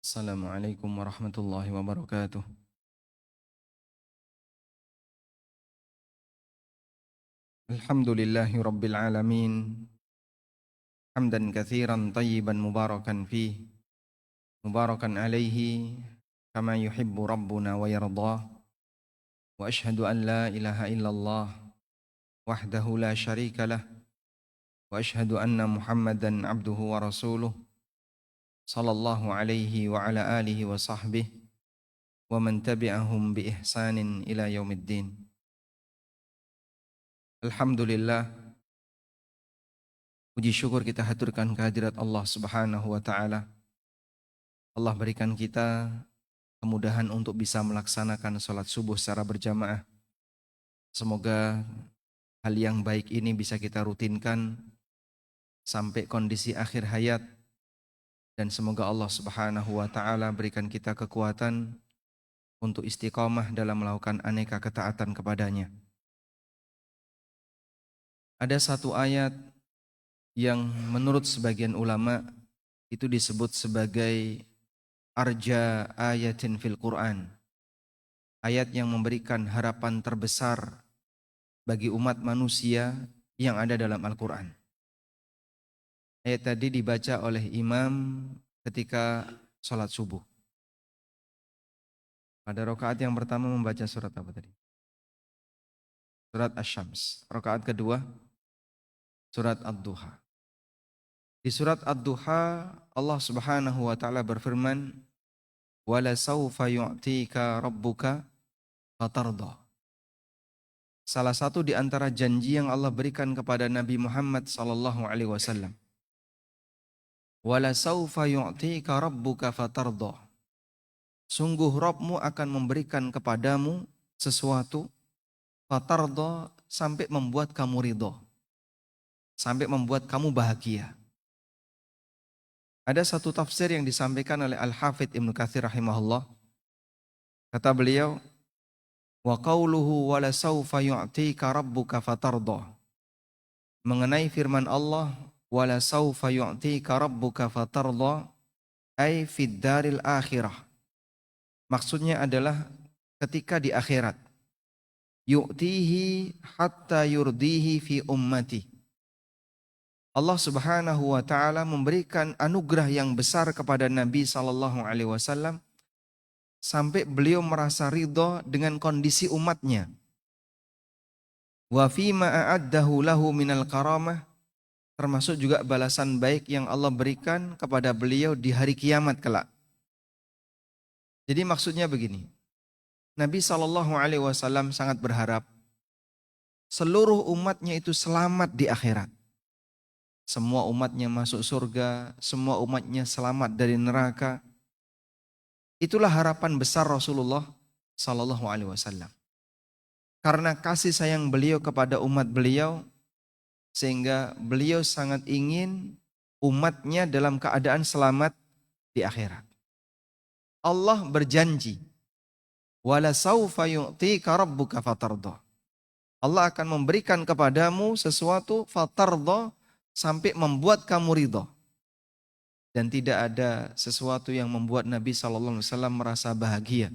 Assalamualaikum warahmatullahi wabarakatuh. Alhamdulillahi rabbil alamin. Hamdan katsiran tayyiban mubarakan fih. Mubarakan alaihi kama yuhibbu rabbuna wa yardah. Wa ashhadu an la ilaha illallah wahdahu la syarika lah. Wa ashhadu anna Muhammadan abduhu wa rasuluh. Sallallahu alaihi wa ala alihi wa sahbihi wa man tabi'ahum bi ihsanin ila yaumiddin. Alhamdulillah, puji syukur kita haturkan kehadirat Allah Subhanahu wa taala. Allah berikan kita kemudahan untuk bisa melaksanakan sholat subuh secara berjamaah. Semoga hal yang baik ini bisa kita rutinkan sampai kondisi akhir hayat, dan semoga Allah Subhanahu wa taala berikan kita kekuatan untuk istiqamah dalam melakukan aneka ketaatan kepadanya. Ada satu ayat yang menurut sebagian ulama itu disebut sebagai arja ayatin fil Quran, ayat yang memberikan harapan terbesar bagi umat manusia yang ada dalam Al-Quran. Ayat tadi dibaca oleh imam ketika sholat subuh. Pada rakaat yang pertama membaca surat apa tadi? Surat Asy-Syams. Rakaat kedua surat Ad-Duha. Di surat Ad-Duha Allah Subhanahu wa taala berfirman, "Wala saufa yu'tika rabbuka fatarda." Salah satu di antara janji yang Allah berikan kepada Nabi Muhammad sallallahu alaihi wasallam. "Wala saufa yu'tika rabbuka fatarda." Sungguh Rabbmu akan memberikan kepadamu sesuatu, fatarda, sampai membuat kamu ridho, sampai membuat kamu bahagia. Ada satu tafsir yang disampaikan oleh Al-Hafidz Ibnu Katsir rahimahullah. Kata beliau, wa qauluhu wala saufa yu'tika rabbuka fatarda. Mengenai firman Allah, wala saufa yu'tika rabbuka fatarda, ay fid daril akhirah. Maksudnya adalah ketika di akhirat. Yu'tihi hatta yurdihi fi ummati. Allah Subhanahu wa taala memberikan anugerah yang besar kepada Nabi sallallahu alaihi wasallam sampai beliau merasa ridho dengan kondisi umatnya. Wa fi ma a'addahu lahu minal karamah, termasuk juga balasan baik yang Allah berikan kepada beliau di hari kiamat kelak. Jadi maksudnya begini. Nabi sallallahu alaihi wasallam sangat berharap seluruh umatnya itu selamat di akhirat. Semua umatnya masuk surga, semua umatnya selamat dari neraka. Itulah harapan besar Rasulullah sallallahu alaihi wasallam. Karena kasih sayang beliau kepada umat beliau, sehingga beliau sangat ingin umatnya dalam keadaan selamat di akhirat. Allah berjanji, wala saufa yu'tika rabbuka fatarda. Allah akan memberikan kepadamu sesuatu fatarda, sampai membuat kamu ridho. Dan tidak ada sesuatu yang membuat Nabi SAW merasa bahagia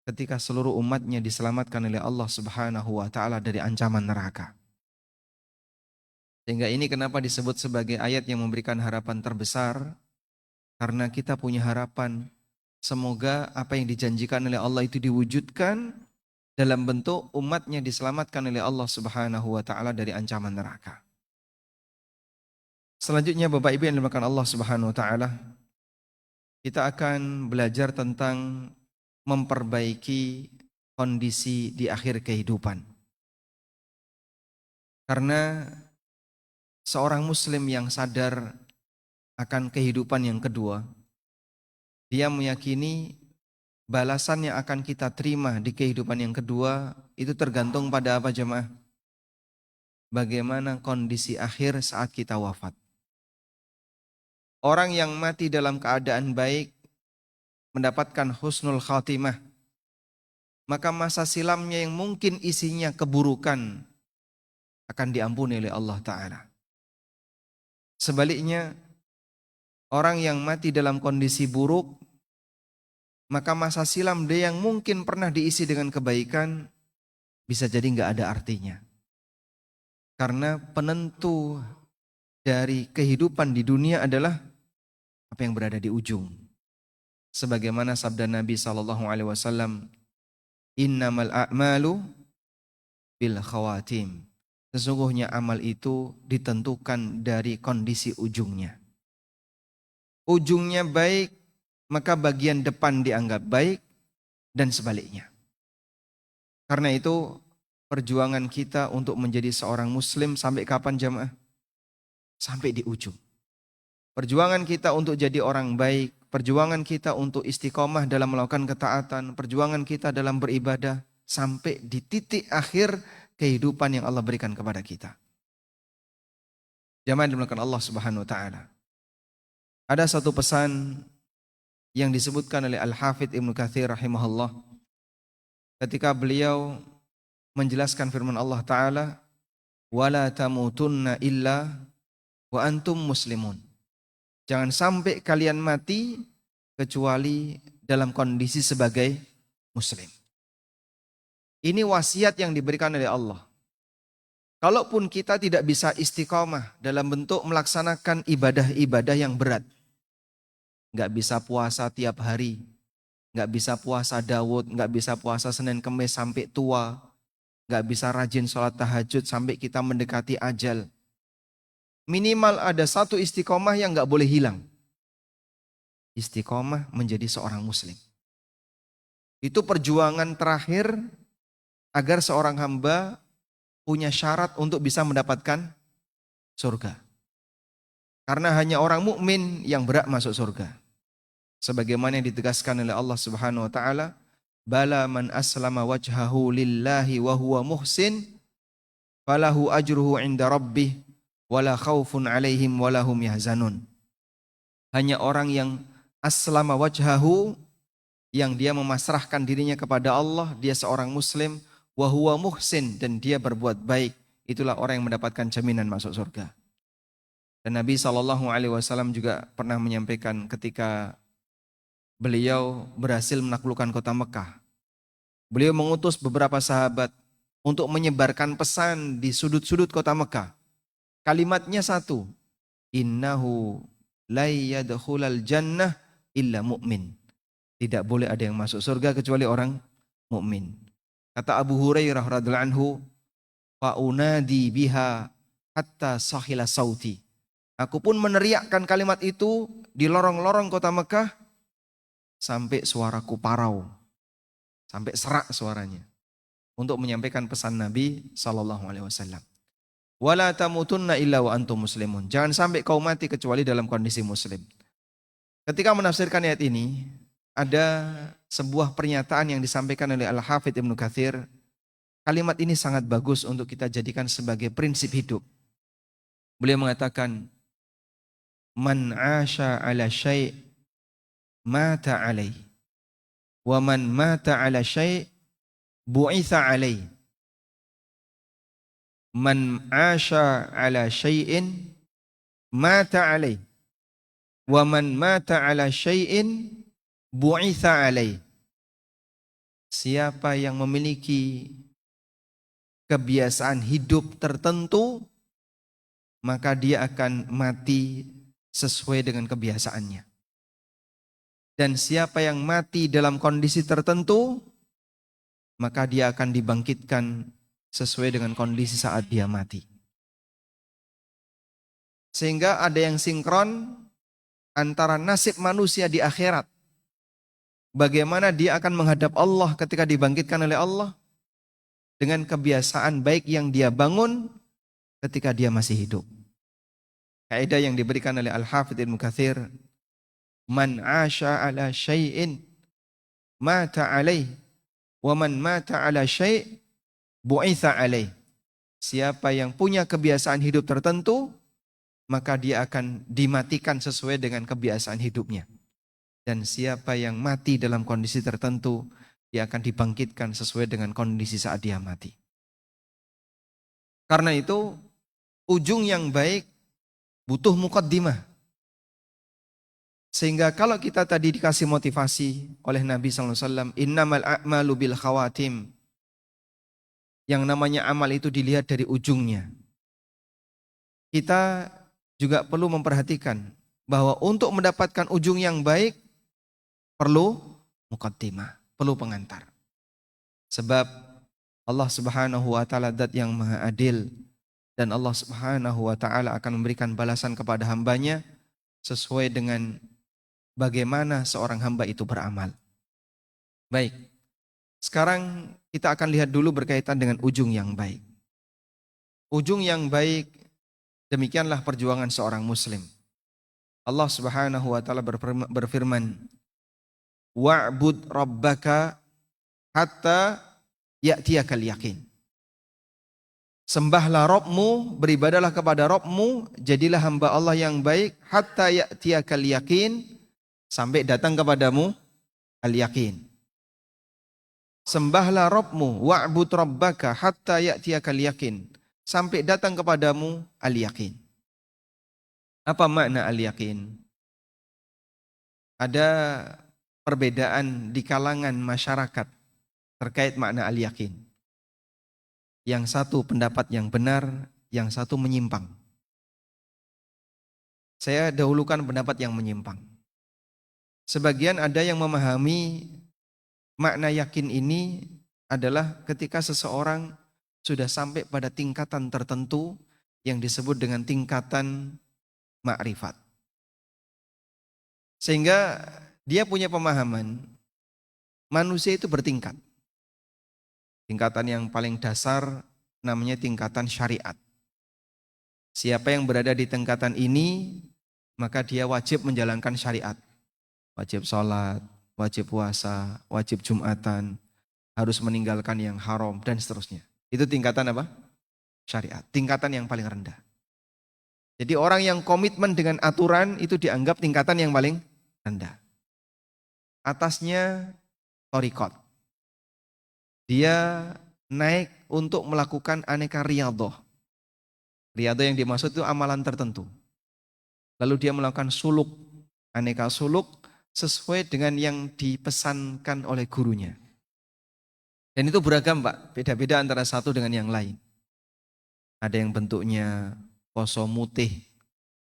ketika seluruh umatnya diselamatkan oleh Allah Subhanahu wa taala dari ancaman neraka. Sehingga ini kenapa disebut sebagai ayat yang memberikan harapan terbesar, karena kita punya harapan semoga apa yang dijanjikan oleh Allah itu diwujudkan dalam bentuk umatnya diselamatkan oleh Allah Subhanahu wa taala dari ancaman neraka. Selanjutnya Bapak Ibu yang dimuliakan Allah Subhanahu wa taala, kita akan belajar tentang memperbaiki kondisi di akhir kehidupan. Karena seorang muslim yang sadar akan kehidupan yang kedua, dia meyakini balasan yang akan kita terima di kehidupan yang kedua itu tergantung pada apa jemaah? Bagaimana kondisi akhir saat kita wafat. Orang yang mati dalam keadaan baik mendapatkan husnul khatimah, maka masa silamnya yang mungkin isinya keburukan akan diampuni oleh Allah Ta'ala. Sebaliknya, orang yang mati dalam kondisi buruk maka masa silam dia yang mungkin pernah diisi dengan kebaikan bisa jadi nggak ada artinya. Karena penentu dari kehidupan di dunia adalah apa yang berada di ujung. Sebagaimana sabda Nabi SAW, innamal a'malu bil khawatim. Sesungguhnya amal itu ditentukan dari kondisi ujungnya. Ujungnya baik, maka bagian depan dianggap baik dan sebaliknya. Karena itu perjuangan kita untuk menjadi seorang muslim sampai kapan jamaah? Sampai di ujung. Perjuangan kita untuk jadi orang baik, perjuangan kita untuk istiqomah dalam melakukan ketaatan, perjuangan kita dalam beribadah sampai di titik akhir kehidupan yang Allah berikan kepada kita. Jamaah dimulakan Allah Subhanahu wa taala. Ada satu pesan yang disebutkan oleh Al-Hafidz Ibnu Katsir rahimahullah ketika beliau menjelaskan firman Allah taala, wala tamutunna illa wa antum muslimun. Jangan sampai kalian mati kecuali dalam kondisi sebagai muslim. Ini wasiat yang diberikan oleh Allah. Kalaupun kita tidak bisa istiqomah dalam bentuk melaksanakan ibadah-ibadah yang berat. Nggak bisa puasa tiap hari. Nggak bisa puasa Daud, nggak bisa puasa Senin Kemis sampai tua. Nggak bisa rajin sholat tahajud sampai kita mendekati ajal. Minimal ada satu istiqomah yang nggak boleh hilang. Istiqomah menjadi seorang muslim. Itu perjuangan terakhir agar seorang hamba punya syarat untuk bisa mendapatkan surga. Karena hanya orang mukmin yang berhak masuk surga. Sebagaimana yang ditegaskan oleh Allah Subhanahu wa taala, bala man aslama wajhahu lillahi wa huwa muhsin falahu ajruhu 'inda rabbih wala khaufun 'alaihim wala hum yahzanun. Hanya orang yang aslama wajhahu, yang dia memasrahkan dirinya kepada Allah, dia seorang muslim, wa huwa muhsin, dan dia berbuat baik, itulah orang yang mendapatkan jaminan masuk surga. Dan Nabi SAW juga pernah menyampaikan ketika beliau berhasil menaklukkan kota Mekah. Beliau mengutus beberapa sahabat untuk menyebarkan pesan di sudut-sudut kota Mekah. Kalimatnya satu, innahu la yadkhulal jannah illa mu'min. Tidak boleh ada yang masuk surga kecuali orang mukmin. Kata Abu Hurairah radhiyallahu anhu, faunadi biha hatta sahila sauti. Aku pun meneriakkan kalimat itu di lorong-lorong kota Mekah sampai suaraku parau, sampai serak suaranya untuk menyampaikan pesan Nabi SAW. Wala tamutunna illa wa antum muslimun. Jangan sampai kau mati kecuali dalam kondisi muslim. Ketika menafsirkan ayat ini, ada sebuah pernyataan yang disampaikan oleh Al-Hafidz Ibnu Katsir. Kalimat ini sangat bagus untuk kita jadikan sebagai prinsip hidup. Beliau mengatakan, man 'asha 'ala syai' mata 'alai. Wa man mata 'ala syai' bu'itsa 'alai. Man 'asha 'ala syai'in mata 'alai. Wa man mata 'ala syai'in bu'itsa 'alai. Siapa yang memiliki kebiasaan hidup tertentu, maka dia akan mati sesuai dengan kebiasaannya. Dan siapa yang mati dalam kondisi tertentu, maka dia akan dibangkitkan sesuai dengan kondisi saat dia mati. Sehingga ada yang sinkron antara nasib manusia di akhirat, bagaimana dia akan menghadap Allah ketika dibangkitkan oleh Allah, dengan kebiasaan baik yang dia bangun ketika dia masih hidup. Kaidah yang diberikan oleh Al-Hafidz Ibnu Katsir, man 'asha 'ala syai'in mata 'alaih wa man mata 'ala syai' bu'itsa 'alaih. Siapa yang punya kebiasaan hidup tertentu, maka dia akan dimatikan sesuai dengan kebiasaan hidupnya. Dan siapa yang mati dalam kondisi tertentu, dia akan dibangkitkan sesuai dengan kondisi saat dia mati. Karena itu, ujung yang baik butuh muqaddimah. Sehingga kalau kita tadi dikasih motivasi oleh Nabi SAW, innamal a'malu bil khawatim. Yang namanya amal itu dilihat dari ujungnya. Kita juga perlu memperhatikan bahwa untuk mendapatkan ujung yang baik perlu muqaddimah, perlu pengantar. Sebab Allah Subhanahu wa taala zat yang maha adil dan Allah Subhanahu wa taala akan memberikan balasan kepada hambanya sesuai dengan bagaimana seorang hamba itu beramal. Baik, sekarang kita akan lihat dulu berkaitan dengan ujung yang baik. Ujung yang baik, demikianlah perjuangan seorang muslim. Allah Subhanahu wa taala berfirman, "Wa'bud rabbaka hatta ya'tiyakal yaqin." Sembahlah Rabbmu, beribadalah kepada Rabbmu, jadilah hamba Allah yang baik hatta ya'tiyakal yaqin, sampai datang kepadamu al-yaqin. Sembahlah Rabbmu, wa'bud rabbaka hatta ya'tiyakal yaqin, sampai datang kepadamu al-yaqin. Apa makna al-yaqin? Ada perbedaan di kalangan masyarakat terkait makna al-yaqin. Yang satu pendapat yang benar, yang satu menyimpang. Saya dahulukan pendapat yang menyimpang. Sebagian ada yang memahami makna yakin ini adalah ketika seseorang sudah sampai pada tingkatan tertentu yang disebut dengan tingkatan ma'rifat. Sehingga dia punya pemahaman manusia itu bertingkat. Tingkatan yang paling dasar namanya tingkatan syariat. Siapa yang berada di tingkatan ini, maka dia wajib menjalankan syariat. Wajib sholat, wajib puasa, wajib jumatan, harus meninggalkan yang haram, dan seterusnya. Itu tingkatan apa? Syariat. Tingkatan yang paling rendah. Jadi orang yang komitmen dengan aturan itu dianggap tingkatan yang paling rendah. Atasnya thariqat. Dia naik untuk melakukan aneka riyadhah. Riyadhah yang dimaksud itu amalan tertentu. Lalu dia melakukan suluk, aneka suluk sesuai dengan yang dipesankan oleh gurunya. Dan itu beragam Pak, beda-beda antara satu dengan yang lain. Ada yang bentuknya poso mutih.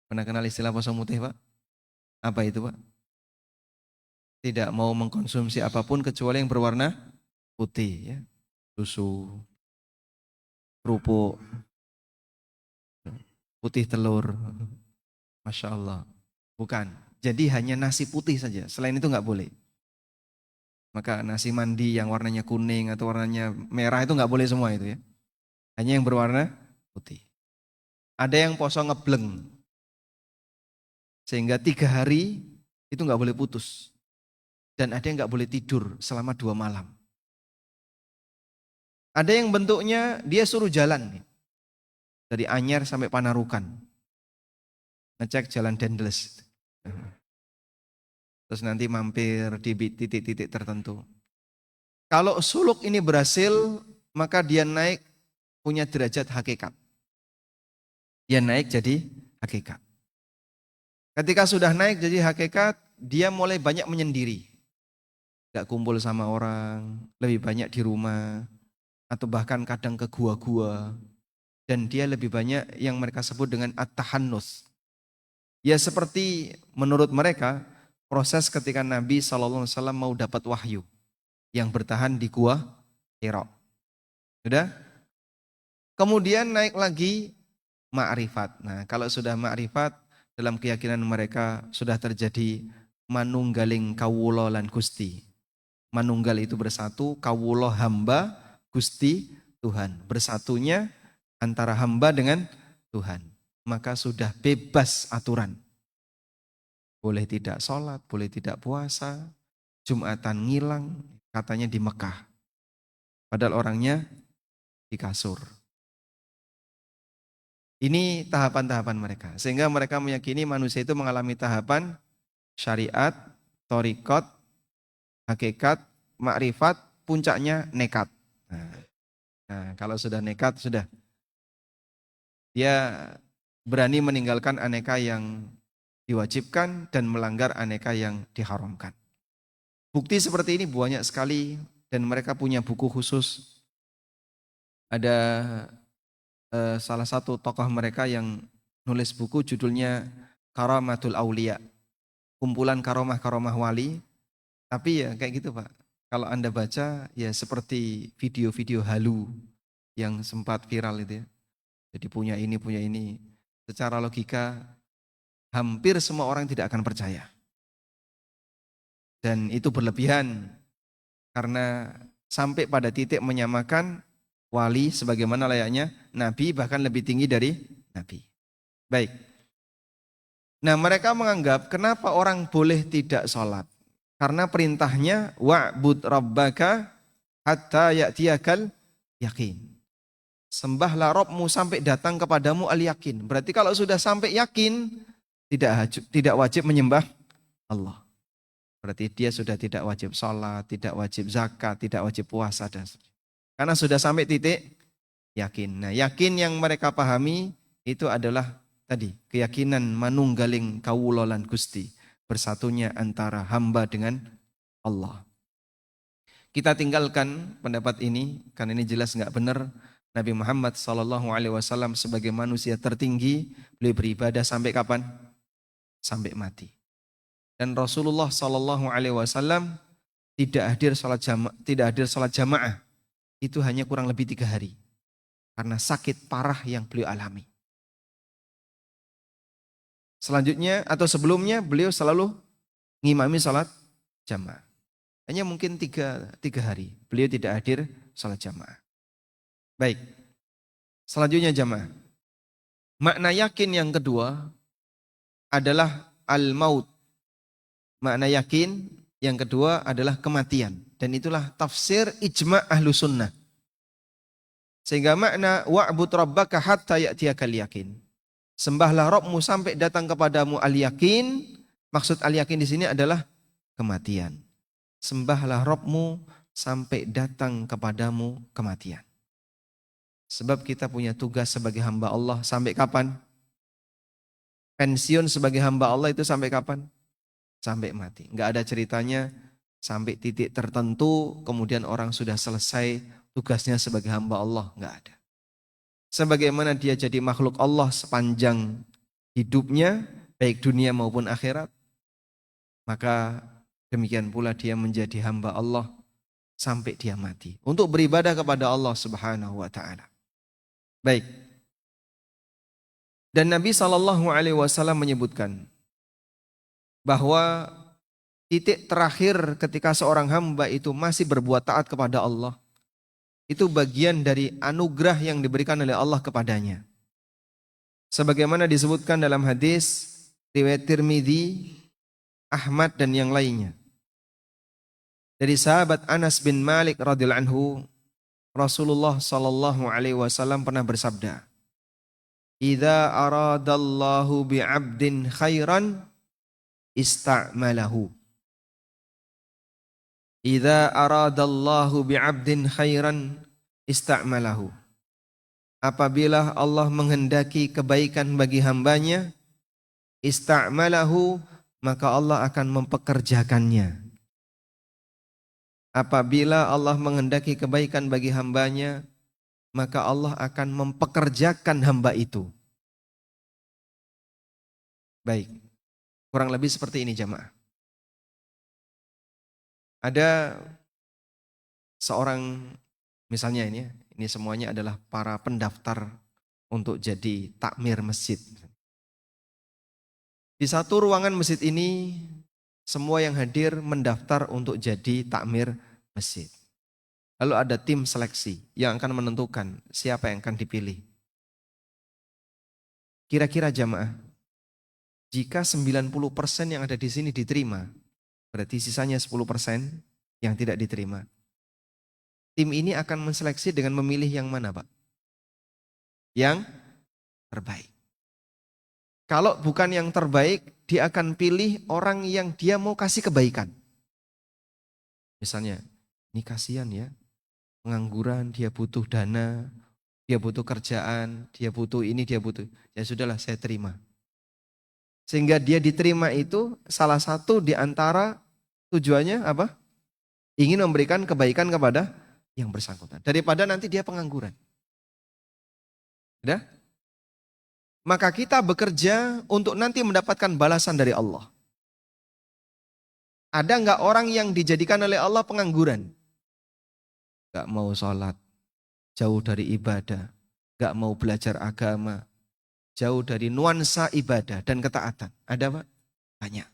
Pernah kenal istilah poso mutih Pak? Apa itu Pak? Tidak mau mengkonsumsi apapun kecuali yang berwarna putih, ya. Susu, kerupuk, putih telur. Masya Allah. Bukan. Jadi hanya nasi putih saja. Selain itu nggak boleh. Maka nasi mandi yang warnanya kuning atau warnanya merah itu nggak boleh semua itu ya. Hanya yang berwarna putih. Ada yang poso ngebleng. Sehingga 3 hari itu nggak boleh putus. Dan ada yang nggak boleh tidur selama 2 malam. Ada yang bentuknya dia suruh jalan. Dari Anyer sampai Panarukan. Ngecek jalan Dendles. Terus nanti mampir di titik-titik tertentu. Kalau suluk ini berhasil, maka dia naik punya derajat hakikat. Dia naik jadi hakikat. Ketika sudah naik jadi hakikat, dia mulai banyak menyendiri. Gak kumpul sama orang, lebih banyak di rumah, atau bahkan kadang ke gua-gua. Dan dia lebih banyak yang mereka sebut dengan at-tahannus. Ya seperti menurut mereka, proses ketika Nabi SAW mau dapat wahyu yang bertahan di gua Hira. Sudah? Kemudian naik lagi ma'rifat. Nah kalau sudah ma'rifat, dalam keyakinan mereka sudah terjadi manunggaling kawulo lan Gusti. Manunggal itu bersatu, kawulo hamba, Gusti Tuhan. Bersatunya antara hamba dengan Tuhan. Maka sudah bebas aturan. Boleh tidak sholat, boleh tidak puasa, Jumatan ngilang, katanya di Mekah. Padahal orangnya di kasur. Ini tahapan-tahapan mereka. Sehingga mereka meyakini manusia itu mengalami tahapan syariat, thariqat, hakikat, makrifat, puncaknya nekat. Nah, kalau sudah nekat, sudah. Dia berani meninggalkan aneka yang diwajibkan dan melanggar aneka yang diharamkan. Bukti seperti ini banyak sekali dan mereka punya buku khusus. Ada salah satu tokoh mereka yang nulis buku judulnya Karamatul Aulia, kumpulan karomah-karomah wali. Tapi ya kayak gitu Pak, kalau Anda baca ya seperti video-video halu yang sempat viral itu ya. Jadi punya ini. Secara logika hampir semua orang tidak akan percaya. Dan itu berlebihan karena sampai pada titik menyamakan wali sebagaimana layaknya nabi, bahkan lebih tinggi dari nabi. Baik. Nah, mereka menganggap kenapa orang boleh tidak sholat? Karena perintahnya wa'bud rabbaka hatta ya'tiyakal yakin. Sembahlah Rabbmu sampai datang kepadamu al-yakin. Berarti kalau sudah sampai yakin, tidak wajib menyembah Allah. Berarti dia sudah tidak wajib sholat, tidak wajib zakat, tidak wajib puasa. Karena sudah sampai titik yakin. Nah, yakin yang mereka pahami itu adalah tadi keyakinan manunggaling kawula lan Gusti, bersatunya antara hamba dengan Allah. Kita tinggalkan pendapat ini karena ini jelas nggak benar. Nabi Muhammad SAW sebagai manusia tertinggi beliau beribadah sampai kapan? Sampai mati. Dan Rasulullah SAW tidak hadir salat jamaah itu hanya kurang lebih 3 hari karena sakit parah yang beliau alami. Selanjutnya atau sebelumnya beliau selalu ngimami salat jamaah. Hanya mungkin tiga hari beliau tidak hadir salat jamaah. Baik, selanjutnya jamaah. Makna yakin yang kedua adalah al-maut. Makna yakin yang kedua adalah kematian. Dan itulah tafsir ijma' ahlu sunnah. Sehingga makna wa'bud rabbaka hatta ya'tiyakal yakin. Sembahlah Rabbmu sampai datang kepadamu al-yakin. Maksud al-yakin di sini adalah kematian. Sembahlah Rabbmu sampai datang kepadamu kematian. Sebab kita punya tugas sebagai hamba Allah sampai kapan? Pensiun sebagai hamba Allah itu sampai kapan? Sampai mati. Enggak ada ceritanya sampai titik tertentu kemudian orang sudah selesai tugasnya sebagai hamba Allah. Enggak ada. Sebagaimana dia jadi makhluk Allah sepanjang hidupnya, baik dunia maupun akhirat, maka demikian pula dia menjadi hamba Allah sampai dia mati. Untuk beribadah kepada Allah Subhanahu wa ta'ala. Baik. Dan Nabi SAW menyebutkan bahwa titik terakhir ketika seorang hamba itu masih berbuat taat kepada Allah, itu bagian dari anugerah yang diberikan oleh Allah kepadanya. Sebagaimana disebutkan dalam hadis riwayat Tirmidzi, Ahmad dan yang lainnya. Dari sahabat Anas bin Malik radhiyallahu anhu, Rasulullah sallallahu alaihi wasallam pernah bersabda, "Idza aradallahu bi'abdin khairan ista'malahu." Idza aradallahu bi'abdin khairan ista'malahu. Apabila Allah menghendaki kebaikan bagi hambanya, ista'malahu, maka Allah akan mempekerjakannya. Apabila Allah menghendaki kebaikan bagi hambanya, maka Allah akan mempekerjakan hamba itu. Baik, kurang lebih seperti ini jamaah. Ada seorang, misalnya ini semuanya adalah para pendaftar untuk jadi takmir masjid. Di satu ruangan masjid ini, semua yang hadir mendaftar untuk jadi takmir masjid. Lalu ada tim seleksi yang akan menentukan siapa yang akan dipilih. Kira-kira jamaah, jika 90% yang ada di sini diterima, berarti sisanya 10% yang tidak diterima. Tim ini akan menseleksi dengan memilih yang mana, Pak? Yang terbaik. Kalau bukan yang terbaik, dia akan pilih orang yang dia mau kasih kebaikan. Misalnya, ini kasihan ya, pengangguran, dia butuh dana, dia butuh kerjaan, dia butuh ini, dia butuh. Ya sudahlah, saya terima. Sehingga dia diterima itu salah satu di antara tujuannya apa? Ingin memberikan kebaikan kepada yang bersangkutan. Daripada nanti dia pengangguran. Sudah? Maka kita bekerja untuk nanti mendapatkan balasan dari Allah. Ada nggak orang yang dijadikan oleh Allah pengangguran? Gak mau sholat, jauh dari ibadah, gak mau belajar agama, jauh dari nuansa ibadah dan ketaatan. Ada Pak? Banyak.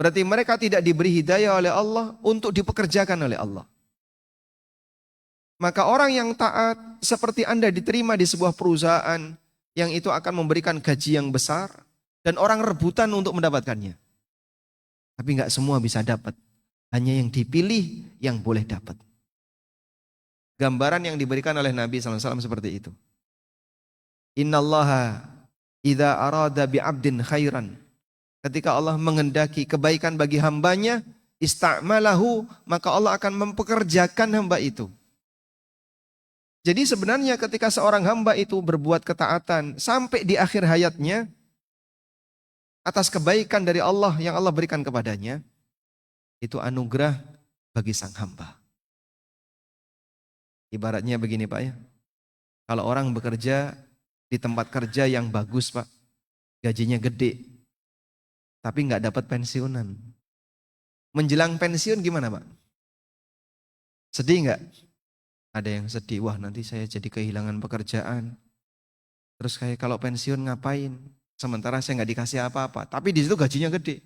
Berarti mereka tidak diberi hidayah oleh Allah untuk dipekerjakan oleh Allah. Maka orang yang taat seperti Anda diterima di sebuah perusahaan yang itu akan memberikan gaji yang besar dan orang rebutan untuk mendapatkannya. Tapi nggak semua bisa dapat. Hanya yang dipilih yang boleh dapat. Gambaran yang diberikan oleh Nabi SAW seperti itu. Innallaha idza arada bi'abdin khairan. Ketika Allah menghendaki kebaikan bagi hambanya, ista'malahu, maka Allah akan mempekerjakan hamba itu. Jadi sebenarnya ketika seorang hamba itu berbuat ketaatan sampai di akhir hayatnya, atas kebaikan dari Allah yang Allah berikan kepadanya, itu anugerah bagi sang hamba. Ibaratnya begini Pak ya, kalau orang bekerja di tempat kerja yang bagus Pak, gajinya gede, tapi nggak dapat pensiunan. Menjelang pensiun gimana Pak? Sedih nggak? Ada yang sedih, wah nanti saya jadi kehilangan pekerjaan. Terus kayak kalau pensiun ngapain? Sementara saya nggak dikasih apa-apa, tapi di situ gajinya gede.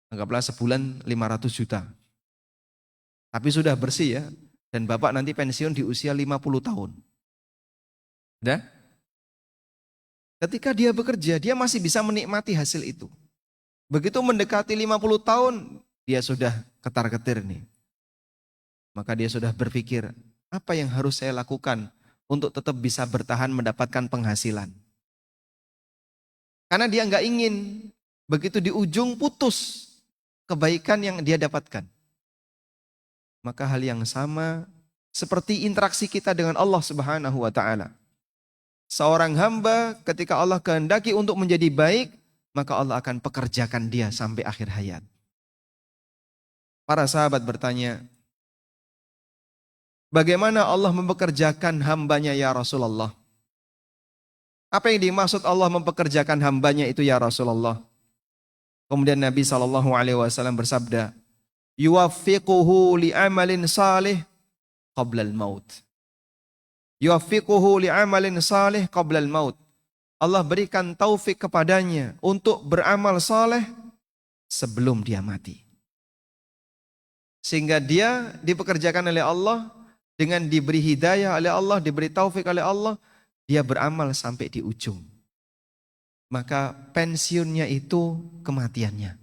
Anggaplah sebulan 500 juta. Tapi sudah bersih ya, dan Bapak nanti pensiun di usia 50 tahun. Udah? Ketika dia bekerja, dia masih bisa menikmati hasil itu. Begitu mendekati 50 tahun, dia sudah ketar-ketir nih. Maka dia sudah berpikir, apa yang harus saya lakukan untuk tetap bisa bertahan mendapatkan penghasilan. Karena dia nggak ingin begitu di ujung putus kebaikan yang dia dapatkan. Maka hal yang sama seperti interaksi kita dengan Allah Subhanahu wa taala. Seorang hamba ketika Allah kehendaki untuk menjadi baik, maka Allah akan pekerjakan dia sampai akhir hayat. Para sahabat bertanya, bagaimana Allah mempekerjakan hambanya ya Rasulullah? Apa yang dimaksud Allah mempekerjakan hambanya itu ya Rasulullah? Kemudian Nabi SAW bersabda, yuwaffiquhu li'amalin salih qablal maut. Yuwaffiquhu li'amalin salih qablal maut. Allah berikan taufik kepadanya untuk beramal saleh sebelum dia mati. Sehingga dia dipekerjakan oleh Allah dengan diberi hidayah oleh Allah, diberi taufik oleh Allah, dia beramal sampai di ujung. Maka pensiunnya itu kematiannya.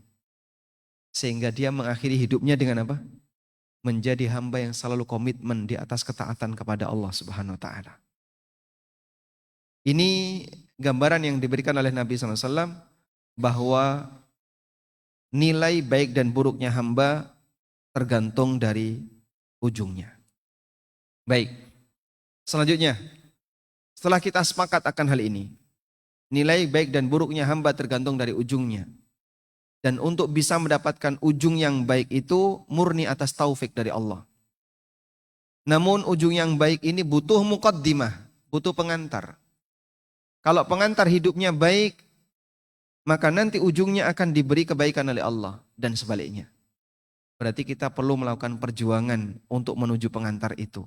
Sehingga dia mengakhiri hidupnya dengan apa? Menjadi hamba yang selalu komitmen di atas ketaatan kepada Allah Subhanahu wa taala. Ini gambaran yang diberikan oleh Nabi SAW bahwa nilai baik dan buruknya hamba tergantung dari ujungnya. Baik, selanjutnya setelah kita sepakat akan hal ini, nilai baik dan buruknya hamba tergantung dari ujungnya. Dan untuk bisa mendapatkan ujung yang baik itu murni atas taufik dari Allah. Namun ujung yang baik ini butuh muqaddimah, butuh pengantar. Kalau pengantar hidupnya baik, maka nanti ujungnya akan diberi kebaikan oleh Allah dan sebaliknya. Berarti kita perlu melakukan perjuangan untuk menuju pengantar itu.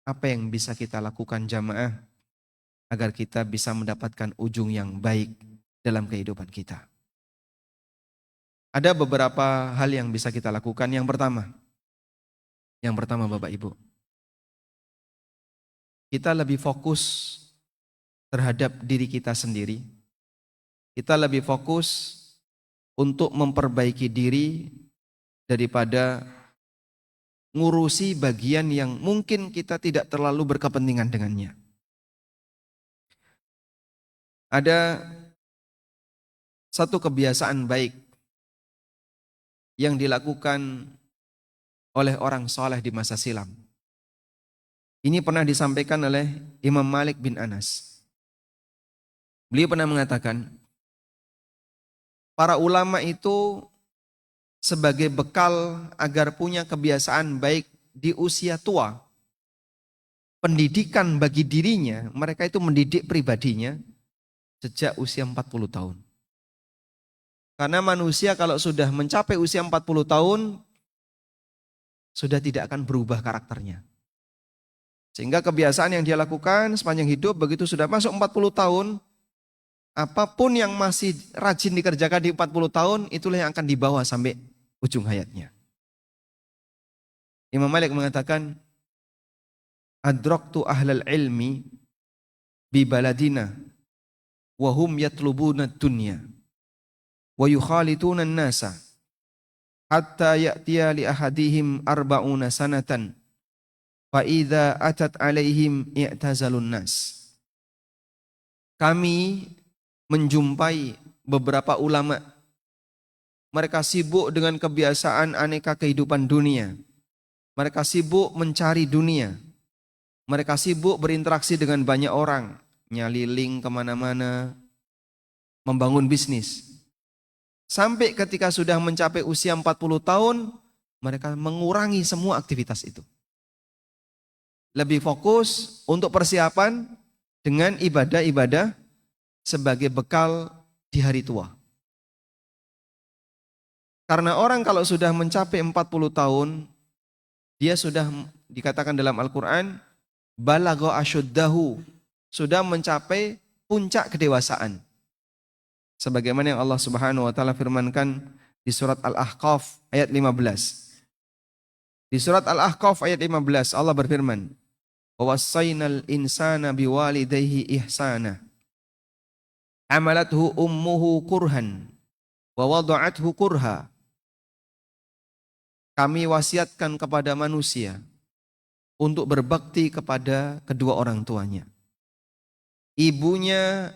Apa yang bisa kita lakukan jamaah agar kita bisa mendapatkan ujung yang baik dalam kehidupan kita? Ada beberapa hal yang bisa kita lakukan. Yang pertama Bapak Ibu, kita lebih fokus terhadap diri kita sendiri. Kita lebih fokus untuk memperbaiki diri daripada ngurusi bagian yang mungkin kita tidak terlalu berkepentingan dengannya. Ada satu kebiasaan baik yang dilakukan oleh orang soleh di masa silam. Ini pernah disampaikan oleh Imam Malik bin Anas. Beliau pernah mengatakan, para ulama itu sebagai bekal agar punya kebiasaan baik di usia tua. Pendidikan bagi dirinya, mereka itu mendidik pribadinya sejak usia 40 tahun. Karena manusia kalau sudah mencapai usia 40 tahun, sudah tidak akan berubah karakternya. Sehingga kebiasaan yang dia lakukan sepanjang hidup, begitu sudah masuk 40 tahun, apapun yang masih rajin dikerjakan di 40 tahun, itulah yang akan dibawa sampai ujung hayatnya. Imam Malik mengatakan, Adraktu ahlal ilmi bi baladina wa hum yatlubuna dunya wa yukhalituna nasa hatta ya'tiya li ahadihim arba'una sanatan fa idza atat alaihim i'tazalun nas. Kami menjumpai beberapa ulama, mereka sibuk dengan kebiasaan aneka kehidupan dunia. Mereka sibuk mencari dunia. Mereka sibuk berinteraksi dengan banyak orang, nyaliling kemana-mana, membangun bisnis. Sampai ketika sudah mencapai usia 40 tahun, mereka mengurangi semua aktivitas itu. Lebih fokus untuk persiapan dengan ibadah-ibadah sebagai bekal di hari tua. Karena orang kalau sudah mencapai 40 tahun, dia sudah dikatakan dalam Al-Quran, balagha asyuddahu, sudah mencapai puncak kedewasaan. Sebagaimana yang Allah Subhanahu wa taala firmankan di surat Al-Ahqaf ayat 15. Di surat Al-Ahqaf ayat 15 Allah berfirman, "Wa wassaynal insana biwalidayhi ihsana. Hamalathu ummuhu kurhan wa wada'athu kurha." Kami wasiatkan kepada manusia untuk berbakti kepada kedua orang tuanya. Ibunya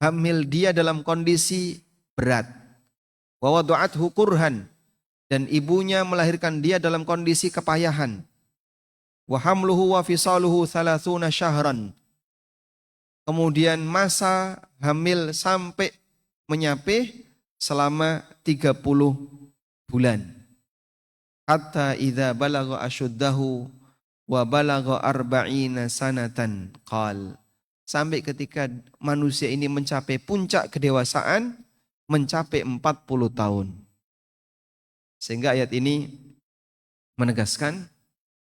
hamil dia dalam kondisi berat. Wa wada'athu kurhan, dan ibunya melahirkan dia dalam kondisi kepayahan. Wa hamluhu wa fisaluhu 30 syahran. Kemudian masa hamil sampai menyapih selama 30 bulan. Hatta idza balagha asyuddahu wa balagha arba'ina sanatan qal, sampai ketika manusia ini mencapai puncak kedewasaan, mencapai 40 tahun. Sehingga ayat ini menegaskan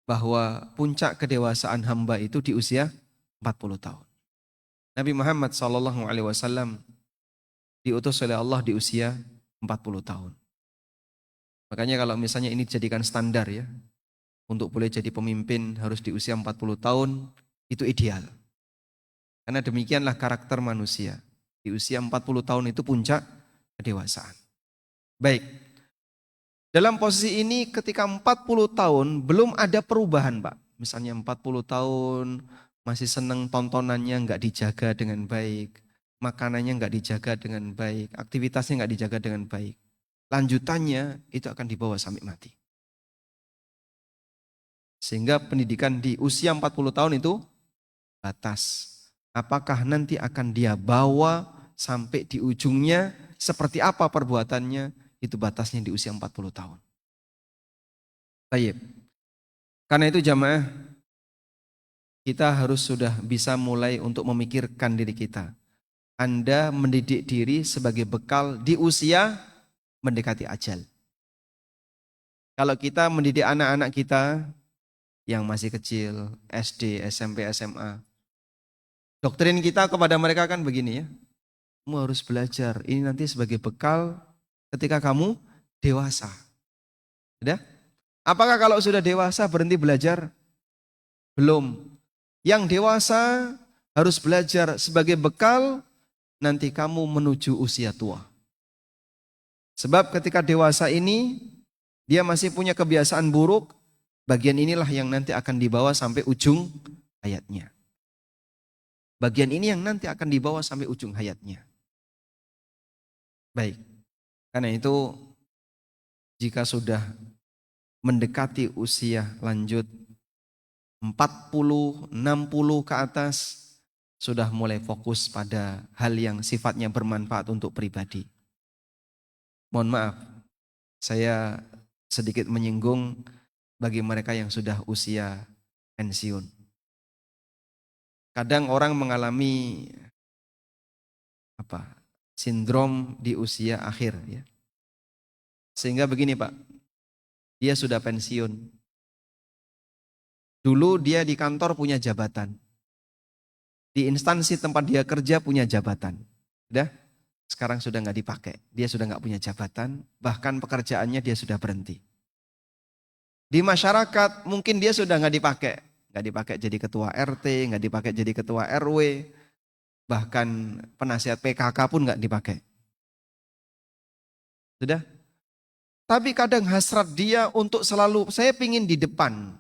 bahwa puncak kedewasaan hamba itu di usia 40 tahun. Nabi Muhammad SAW diutus oleh Allah di usia 40 tahun. Makanya kalau misalnya ini dijadikan standar ya, untuk boleh jadi pemimpin harus di usia 40 tahun, itu ideal. Karena demikianlah karakter manusia. Di usia 40 tahun itu puncak kedewasaan. Baik. Dalam posisi ini ketika 40 tahun belum ada perubahan, Pak. Misalnya 40 tahun masih senang tontonannya nggak dijaga dengan baik, makanannya nggak dijaga dengan baik, aktivitasnya nggak dijaga dengan baik. Lanjutannya itu akan dibawa sampai mati. Sehingga pendidikan di usia 40 tahun itu batas. Apakah nanti akan dia bawa sampai di ujungnya, seperti apa perbuatannya, itu batasnya di usia 40 tahun. Baik. Karena itu jamaah, kita harus sudah bisa mulai untuk memikirkan diri kita. Anda mendidik diri sebagai bekal di usia mendekati ajal. Kalau kita mendidik anak-anak kita yang masih kecil, SD, SMP, SMA, doktrin kita kepada mereka kan begini ya, kamu harus belajar, ini nanti sebagai bekal ketika kamu dewasa. Sudah? Apakah kalau sudah dewasa berhenti belajar? Belum. Yang dewasa harus belajar sebagai bekal nanti kamu menuju usia tua. Sebab ketika dewasa ini, dia masih punya kebiasaan buruk, bagian inilah yang nanti akan dibawa sampai ujung hayatnya. Bagian ini yang nanti akan dibawa sampai ujung hayatnya. Baik, karena itu jika sudah mendekati usia lanjut 40, 60 ke atas, sudah mulai fokus pada hal yang sifatnya bermanfaat untuk pribadi. Mohon maaf, saya sedikit menyinggung bagi mereka yang sudah usia pensiun. Kadang orang mengalami sindrom di usia akhir ya. Sehingga begini Pak, dia sudah pensiun. Dulu dia di kantor punya jabatan. Di instansi tempat dia kerja punya jabatan. Sekarang sudah nggak dipakai. Dia sudah nggak punya jabatan, bahkan pekerjaannya dia sudah berhenti. Di masyarakat mungkin dia sudah nggak dipakai. Nggak dipakai jadi ketua RT, nggak dipakai jadi ketua RW, bahkan penasihat PKK pun nggak dipakai. Sudah? Tapi kadang hasrat dia untuk selalu, saya pingin di depan.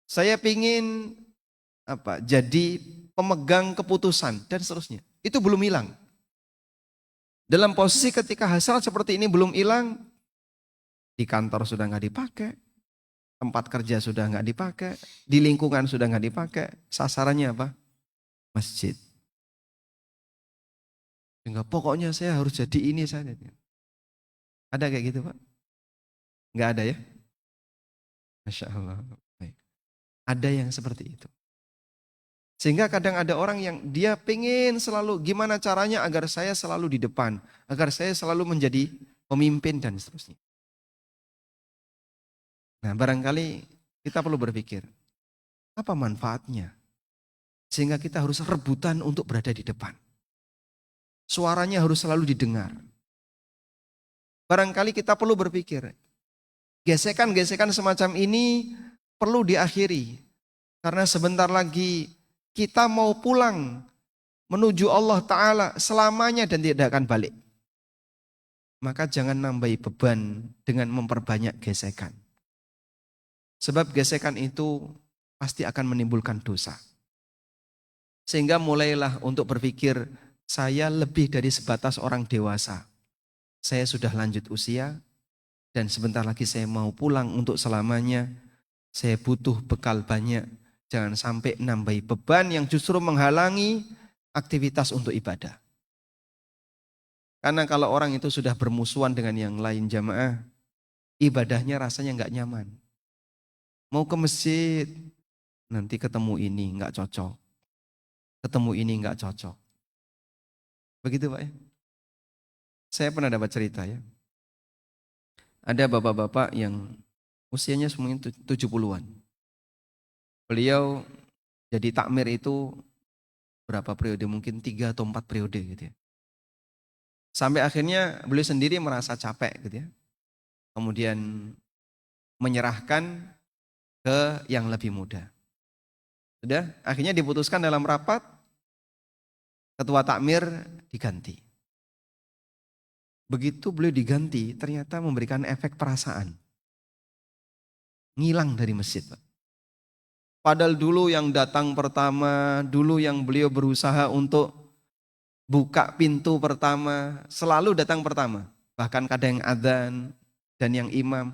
Saya pingin jadi pemegang keputusan dan seterusnya. Itu belum hilang. Dalam posisi ketika hasrat seperti ini belum hilang, di kantor sudah nggak dipakai, tempat kerja sudah nggak dipakai, di lingkungan sudah nggak dipakai, sasarannya apa? Masjid. Sehingga pokoknya saya harus jadi ini saja. Ada kayak gitu Pak? Nggak ada ya? Masya Allah. Baik. Ada yang seperti itu. Sehingga kadang ada orang yang dia pengen selalu gimana caranya agar saya selalu di depan, agar saya selalu menjadi pemimpin dan seterusnya. Nah barangkali kita perlu berpikir, apa manfaatnya? Sehingga kita harus rebutan untuk berada di depan. Suaranya harus selalu didengar. Barangkali kita perlu berpikir, gesekan-gesekan semacam ini perlu diakhiri. Karena sebentar lagi kita mau pulang menuju Allah Ta'ala selamanya dan tidak akan balik. Maka jangan nambahi beban dengan memperbanyak gesekan. Sebab gesekan itu pasti akan menimbulkan dosa. Sehingga mulailah untuk berpikir, saya lebih dari sebatas orang dewasa. Saya sudah lanjut usia dan sebentar lagi saya mau pulang untuk selamanya. Saya butuh bekal banyak. Jangan sampai nambahi beban yang justru menghalangi aktivitas untuk ibadah. Karena kalau orang itu sudah bermusuhan dengan yang lain jamaah, ibadahnya rasanya nggak nyaman. Mau ke masjid, nanti ketemu ini nggak cocok. Ketemu ini nggak cocok. Begitu Pak ya. Saya pernah dapat cerita ya. Ada bapak-bapak yang usianya semuanya 70-an. Beliau jadi takmir itu berapa periode, mungkin 3 atau 4 periode gitu ya. Sampai akhirnya beliau sendiri merasa capek gitu ya. Kemudian menyerahkan ke yang lebih muda. Sudah, akhirnya diputuskan dalam rapat, ketua takmir diganti. Begitu beliau diganti, ternyata memberikan efek perasaan. Ngilang dari masjid Pak. Padahal dulu yang datang pertama, dulu yang beliau berusaha untuk buka pintu pertama, selalu datang pertama. Bahkan kadang yang adzan dan yang imam.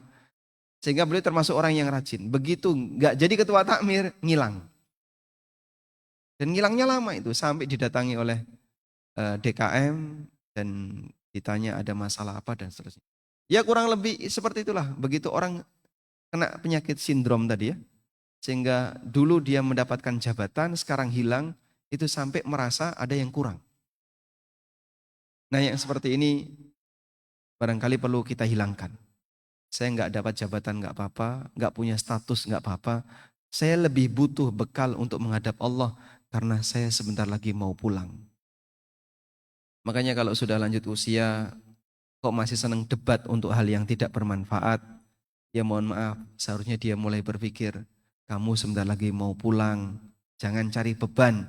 Sehingga beliau termasuk orang yang rajin. Begitu nggak jadi ketua takmir, ngilang. Dan ngilangnya lama itu, sampai didatangi oleh DKM dan ditanya ada masalah apa dan seterusnya. Ya kurang lebih seperti itulah. Begitu orang kena penyakit sindrom tadi ya. Sehingga dulu dia mendapatkan jabatan, sekarang hilang, itu sampai merasa ada yang kurang. Nah yang seperti ini barangkali perlu kita hilangkan. Saya nggak dapat jabatan nggak apa-apa, nggak punya status nggak apa-apa. Saya lebih butuh bekal untuk menghadap Allah karena saya sebentar lagi mau pulang. Makanya kalau sudah lanjut usia, kok masih senang debat untuk hal yang tidak bermanfaat, ya mohon maaf, seharusnya dia mulai berpikir, kamu sebentar lagi mau pulang, jangan cari beban.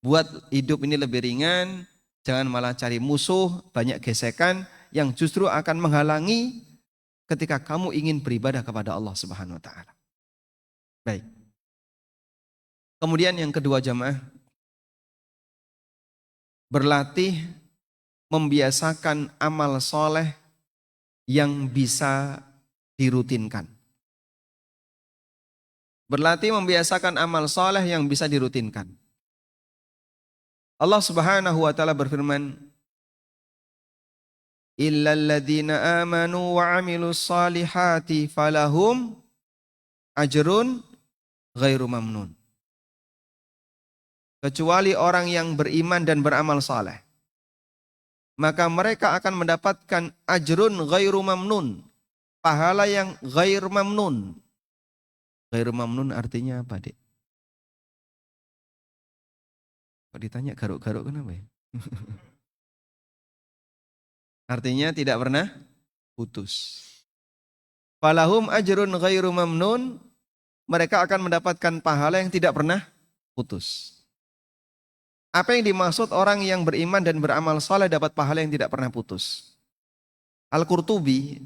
Buat hidup ini lebih ringan, jangan malah cari musuh, banyak gesekan yang justru akan menghalangi ketika kamu ingin beribadah kepada Allah Subhanahu wa taala. Baik. Kemudian yang kedua jamaah, berlatih membiasakan amal soleh yang bisa dirutinkan. Berlatih membiasakan amal soleh yang bisa dirutinkan. Allah Subhanahu wa taala berfirman, illal ladzina amanu wa 'amilus solihati falahum ajrun ghairu mamnun. Kecuali orang yang beriman dan beramal saleh, maka mereka akan mendapatkan ajrun ghairu mamnun, pahala yang ghair mamnun. Ghair mamnun artinya apa, Dek? Kok ditanya garuk-garuk kenapa ya? Artinya tidak pernah putus. Falahum ajrun ghairu mamnun, mereka akan mendapatkan pahala yang tidak pernah putus. Apa yang dimaksud orang yang beriman dan beramal saleh dapat pahala yang tidak pernah putus? Al-Qurtubi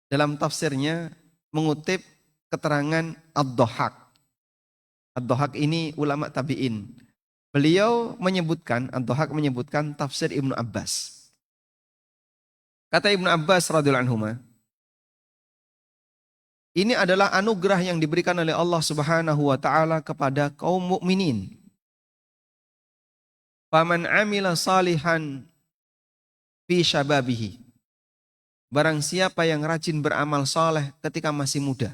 dalam tafsirnya mengutip keterangan Ad-Dhahhak. Ad-Dhahhak ini ulama tabi'in. Beliau menyebutkan, Ad-Dhahhak menyebutkan tafsir Ibnu Abbas. Kata Ibnu Abbas radhiyallahu anhu, ini adalah anugerah yang diberikan oleh Allah Subhanahu wa taala kepada kaum mukminin. Faman amila salihan fi syababihi. Barang siapa yang rajin beramal saleh ketika masih muda.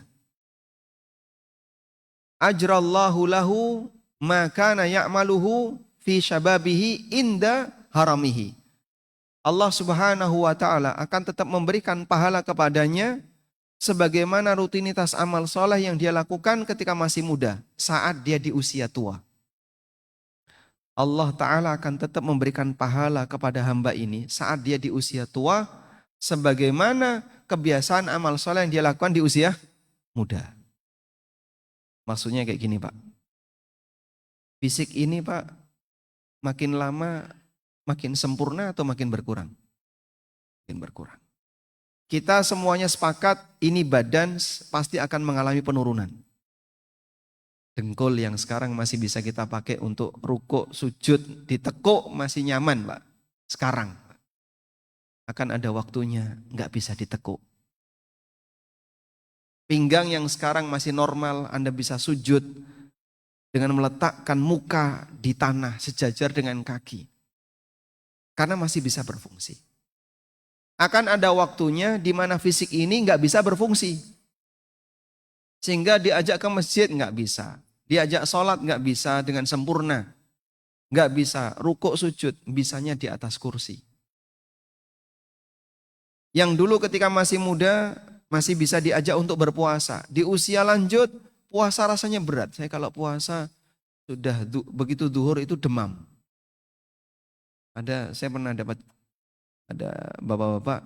Ajrallahu lahu ma kana ya'maluhu fi syababihi inda haramihi. Allah Subhanahu wa taala akan tetap memberikan pahala kepadanya sebagaimana rutinitas amal soleh yang dia lakukan ketika masih muda, saat dia di usia tua. Allah Ta'ala akan tetap memberikan pahala kepada hamba ini saat dia di usia tua, sebagaimana kebiasaan amal soleh yang dia lakukan di usia muda. Maksudnya kayak gini, Pak. Fisik ini, Pak, makin lama makin sempurna atau makin berkurang? Makin berkurang. Kita semuanya sepakat ini badan pasti akan mengalami penurunan. Dengkul yang sekarang masih bisa kita pakai untuk rukuk, sujud, ditekuk masih nyaman, Pak. Sekarang akan ada waktunya nggak bisa ditekuk. Pinggang yang sekarang masih normal, Anda bisa sujud dengan meletakkan muka di tanah sejajar dengan kaki. Karena masih bisa berfungsi. Akan ada waktunya di mana fisik ini nggak bisa berfungsi. Sehingga diajak ke masjid nggak bisa. Diajak sholat nggak bisa dengan sempurna. Nggak bisa rukuk sujud, bisanya di atas kursi. Yang dulu ketika masih muda, masih bisa diajak untuk berpuasa. Di usia lanjut, puasa rasanya berat. Saya kalau puasa, sudah begitu duhur itu demam. Saya pernah dapat, ada bapak-bapak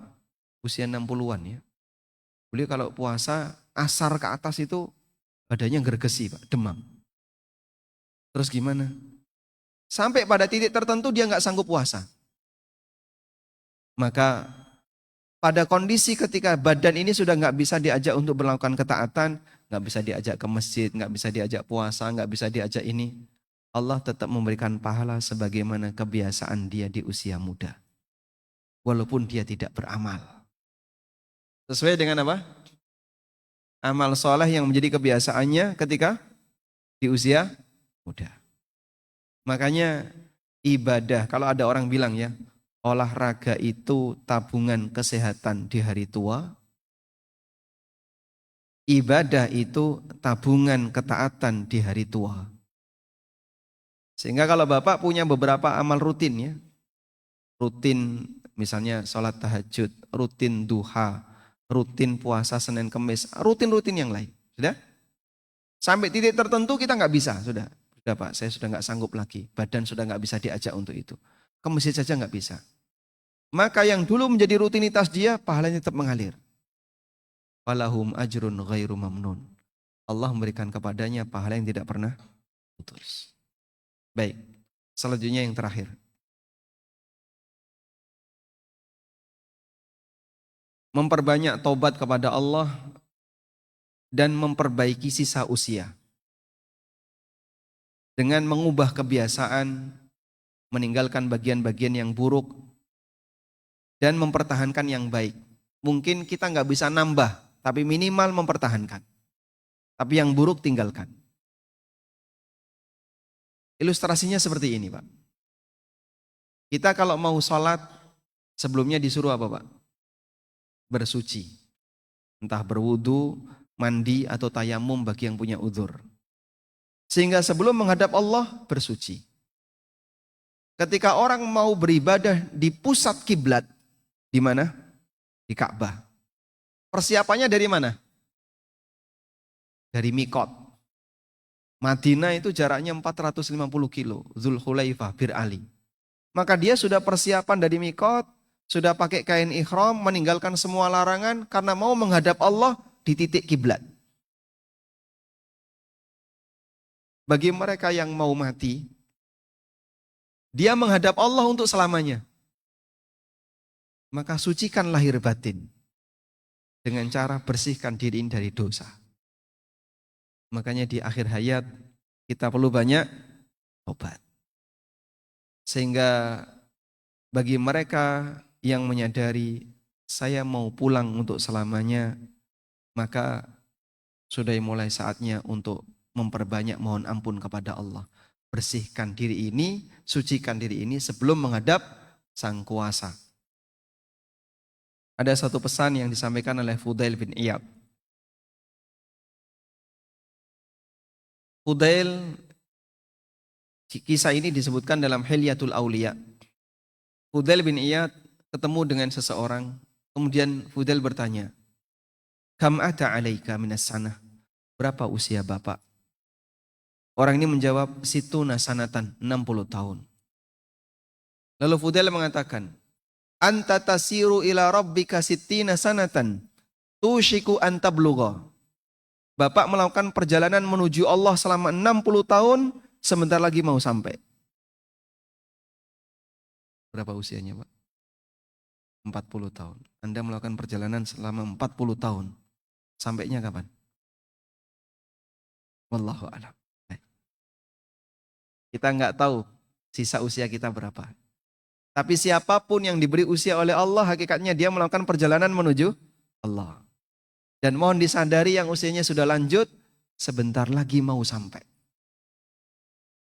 usia 60-an ya. Beliau kalau puasa, asar ke atas itu badannya gergesi, Pak, demam. Terus gimana? Sampai pada titik tertentu dia nggak sanggup puasa. Maka pada kondisi ketika badan ini sudah nggak bisa diajak untuk melakukan ketaatan, nggak bisa diajak ke masjid, nggak bisa diajak puasa, nggak bisa diajak ini, Allah tetap memberikan pahala sebagaimana kebiasaan dia di usia muda. Walaupun dia tidak beramal. Sesuai dengan apa? Amal soleh yang menjadi kebiasaannya ketika di usia muda. Makanya ibadah, kalau ada orang bilang ya, olahraga itu tabungan kesehatan di hari tua, ibadah itu tabungan ketaatan di hari tua. Sehingga kalau Bapak punya beberapa amal rutin ya, rutin misalnya sholat tahajud, rutin duha, rutin puasa Senin Kemis, rutin-rutin yang lain. Sudah? Sampai titik tertentu kita nggak bisa, sudah Pak, saya sudah nggak sanggup lagi, badan sudah nggak bisa diajak untuk itu. Ke masjid saja nggak bisa. Maka yang dulu menjadi rutinitas dia, pahalanya tetap mengalir. Falahum ajrun ghairu mamnun. Allah memberikan kepadanya pahala yang tidak pernah putus. Baik, selanjutnya yang terakhir. Memperbanyak taubat kepada Allah dan memperbaiki sisa usia. Dengan mengubah kebiasaan, meninggalkan bagian-bagian yang buruk, dan mempertahankan yang baik. Mungkin kita nggak bisa nambah, tapi minimal mempertahankan. Tapi yang buruk tinggalkan. Ilustrasinya seperti ini, Pak. Kita kalau mau sholat, sebelumnya disuruh apa, Pak? bersuci. Entah berwudu, mandi, atau tayamum bagi yang punya uzur. Sehingga sebelum menghadap Allah bersuci. Ketika orang mau beribadah di pusat kiblat, di mana? Di Ka'bah. Persiapannya dari mana? Dari Mikot. Madinah itu jaraknya 450 kilo. Zulhulaifah, Bir Ali. Maka dia sudah persiapan dari Mikot, sudah pakai kain ikhram, meninggalkan semua larangan karena mau menghadap Allah di titik kiblat. Bagi mereka yang mau mati, dia menghadap Allah untuk selamanya. Maka sucikan lahir batin dengan cara bersihkan diri ini dari dosa. Makanya di akhir hayat kita perlu banyak obat. Sehingga bagi mereka yang menyadari saya mau pulang untuk selamanya, maka sudah mulai saatnya untuk memperbanyak mohon ampun kepada Allah. Bersihkan diri ini, sucikan diri ini sebelum menghadap Sang Kuasa. Ada satu pesan yang disampaikan oleh Fudail bin Iyad. Fudail, kisah ini disebutkan dalam Hilyatul Auliya. Fudail bin Iyad ketemu dengan seseorang, kemudian Fudail bertanya, "Kam ata alaika minas sanah?" Berapa usia bapak? Orang ini menjawab, "Situna sanatan, 60 tahun." Lalu Fudail mengatakan, "Anta tasiru ila rabbika sittina sanatan, tushiku an tablugha." Bapak melakukan perjalanan menuju Allah selama 60 tahun, sebentar lagi mau sampai. Berapa usianya, Pak? 40 tahun. Anda melakukan perjalanan selama 40 tahun. Sampainya kapan? Wallahu a'lam. Kita nggak tahu sisa usia kita berapa. Tapi siapapun yang diberi usia oleh Allah, hakikatnya dia melakukan perjalanan menuju Allah. Dan mohon disadari yang usianya sudah lanjut, sebentar lagi mau sampai.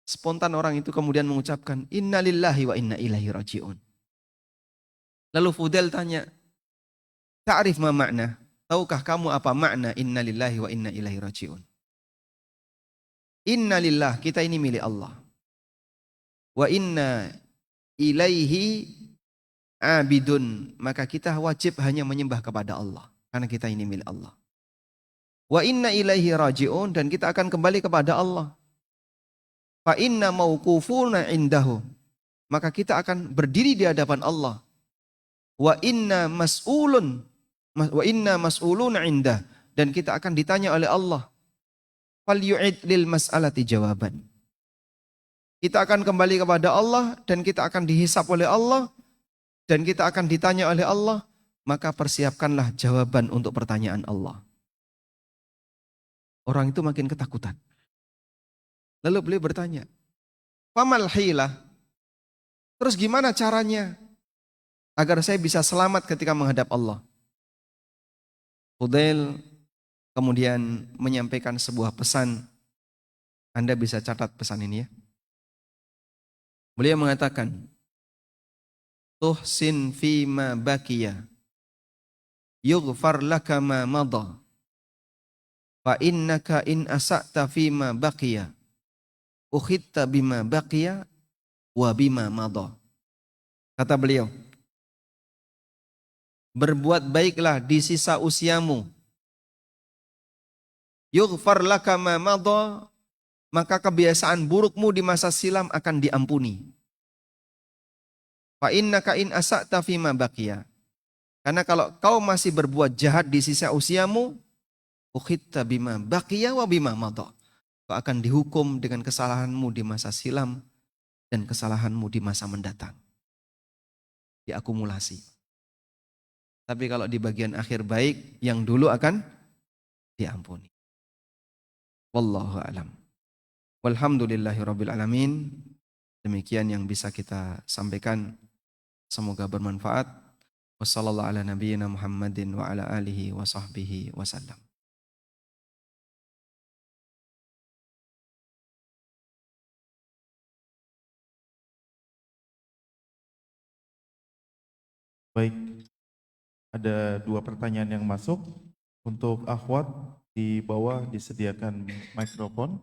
Spontan orang itu kemudian mengucapkan, "Inna lillahi wa inna ilaihi raji'un." Lalu Fudail tanya, "Ta'rif ma makna?" Tahukah kamu apa makna inna lillahi wa inna ilaihi raji'un? Inna lillah, kita ini milik Allah. Wa inna ilaihi abidun, maka kita wajib hanya menyembah kepada Allah. Karena kita ini milik Allah. Wa inna ilaihi raji'un, dan kita akan kembali kepada Allah. Fa inna mauqufuna indahu, maka kita akan berdiri di hadapan Allah. Wa inna mas'uluna indah, dan kita akan ditanya oleh Allah. Fal yu'id lil mas'alati jawaban. Kita akan kembali kepada Allah dan kita akan dihisap oleh Allah dan kita akan ditanya oleh Allah, maka persiapkanlah jawaban untuk pertanyaan Allah. Orang itu makin ketakutan. Lalu beliau bertanya, "Famal hilah?" Terus gimana caranya agar saya bisa selamat ketika menghadap Allah? Fudail kemudian menyampaikan sebuah pesan. Anda bisa catat pesan ini ya. Beliau mengatakan, "Tuhsin fima bakiya, yughfar laka ma madha, fa innaka in asa'ta fima bakiya, ukhitta bima bakiya, wa bima madha." Kata beliau, berbuat baiklah di sisa usiamu. Yughfar laka ma madha, maka kebiasaan burukmu di masa silam akan diampuni. Fa innaka in asa'ta fima baqiya. Karena kalau kau masih berbuat jahat di sisa usiamu, ukhitta bima baqiya wa bima madha. Kau akan dihukum dengan kesalahanmu di masa silam dan kesalahanmu di masa mendatang. Diakumulasi. Tapi kalau di bagian akhir baik, yang dulu akan diampuni. Wallahu a'lam. Walhamdulillahirabbil alamin. Demikian yang bisa kita sampaikan. Semoga bermanfaat. Wassallallahu ala nabiyyina Muhammadin wa ala alihi wa sahbihi wasallam. Baik, Ada 2 pertanyaan yang masuk. Untuk akhwat di bawah disediakan mikrofon.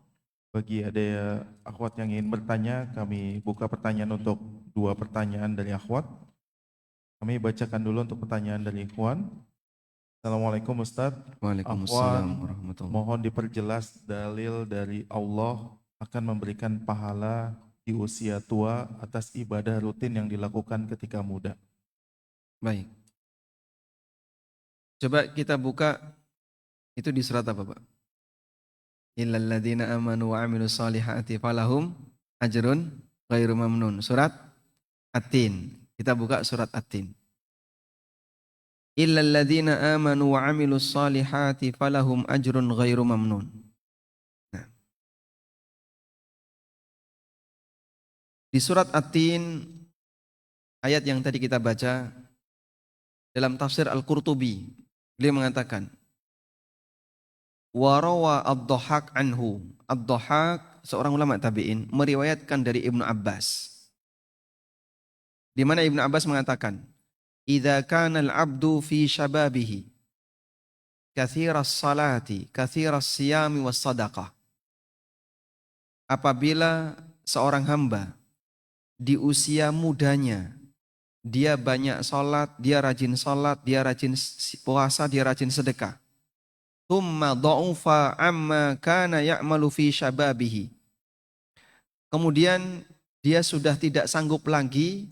Bagi ada akhwat yang ingin bertanya, kami buka pertanyaan untuk 2 pertanyaan dari akhwat. Kami bacakan dulu untuk pertanyaan dari ikhwan. Assalamualaikum Ustadz. Waalaikumsalam Akhwan, warahmatullahi. mohon diperjelas dalil dari Allah akan memberikan pahala di usia tua atas ibadah rutin yang dilakukan ketika muda. Baik. Coba kita buka itu di surat apa, Pak? Illal ladzina amanu wa amilus solihati falahum ajrun ghairu mamnun. Surat At-Tin. Kita buka surat At-Tin. Illal ladzina amanu wa amilus solihati falahum ajrun ghairu mamnun. Nah, di surat At-Tin ayat yang tadi kita baca dalam tafsir Al-Qurtubi, beliau mengatakan warawa ad-Dhahhak anhu. Ad-Dhahhak seorang ulama tabi'in meriwayatkan dari Ibnu Abbas. Di mana Ibnu Abbas mengatakan, "Idza kana al-'abdu fi shababihi katsiras salati, katsiras siyami was sadaqah." Apabila seorang hamba di usia mudanya dia banyak salat, dia rajin puasa, dia rajin sedekah. Tsumma dha'ufa amma kana ya'malu fi syababihi. Kemudian dia sudah tidak sanggup lagi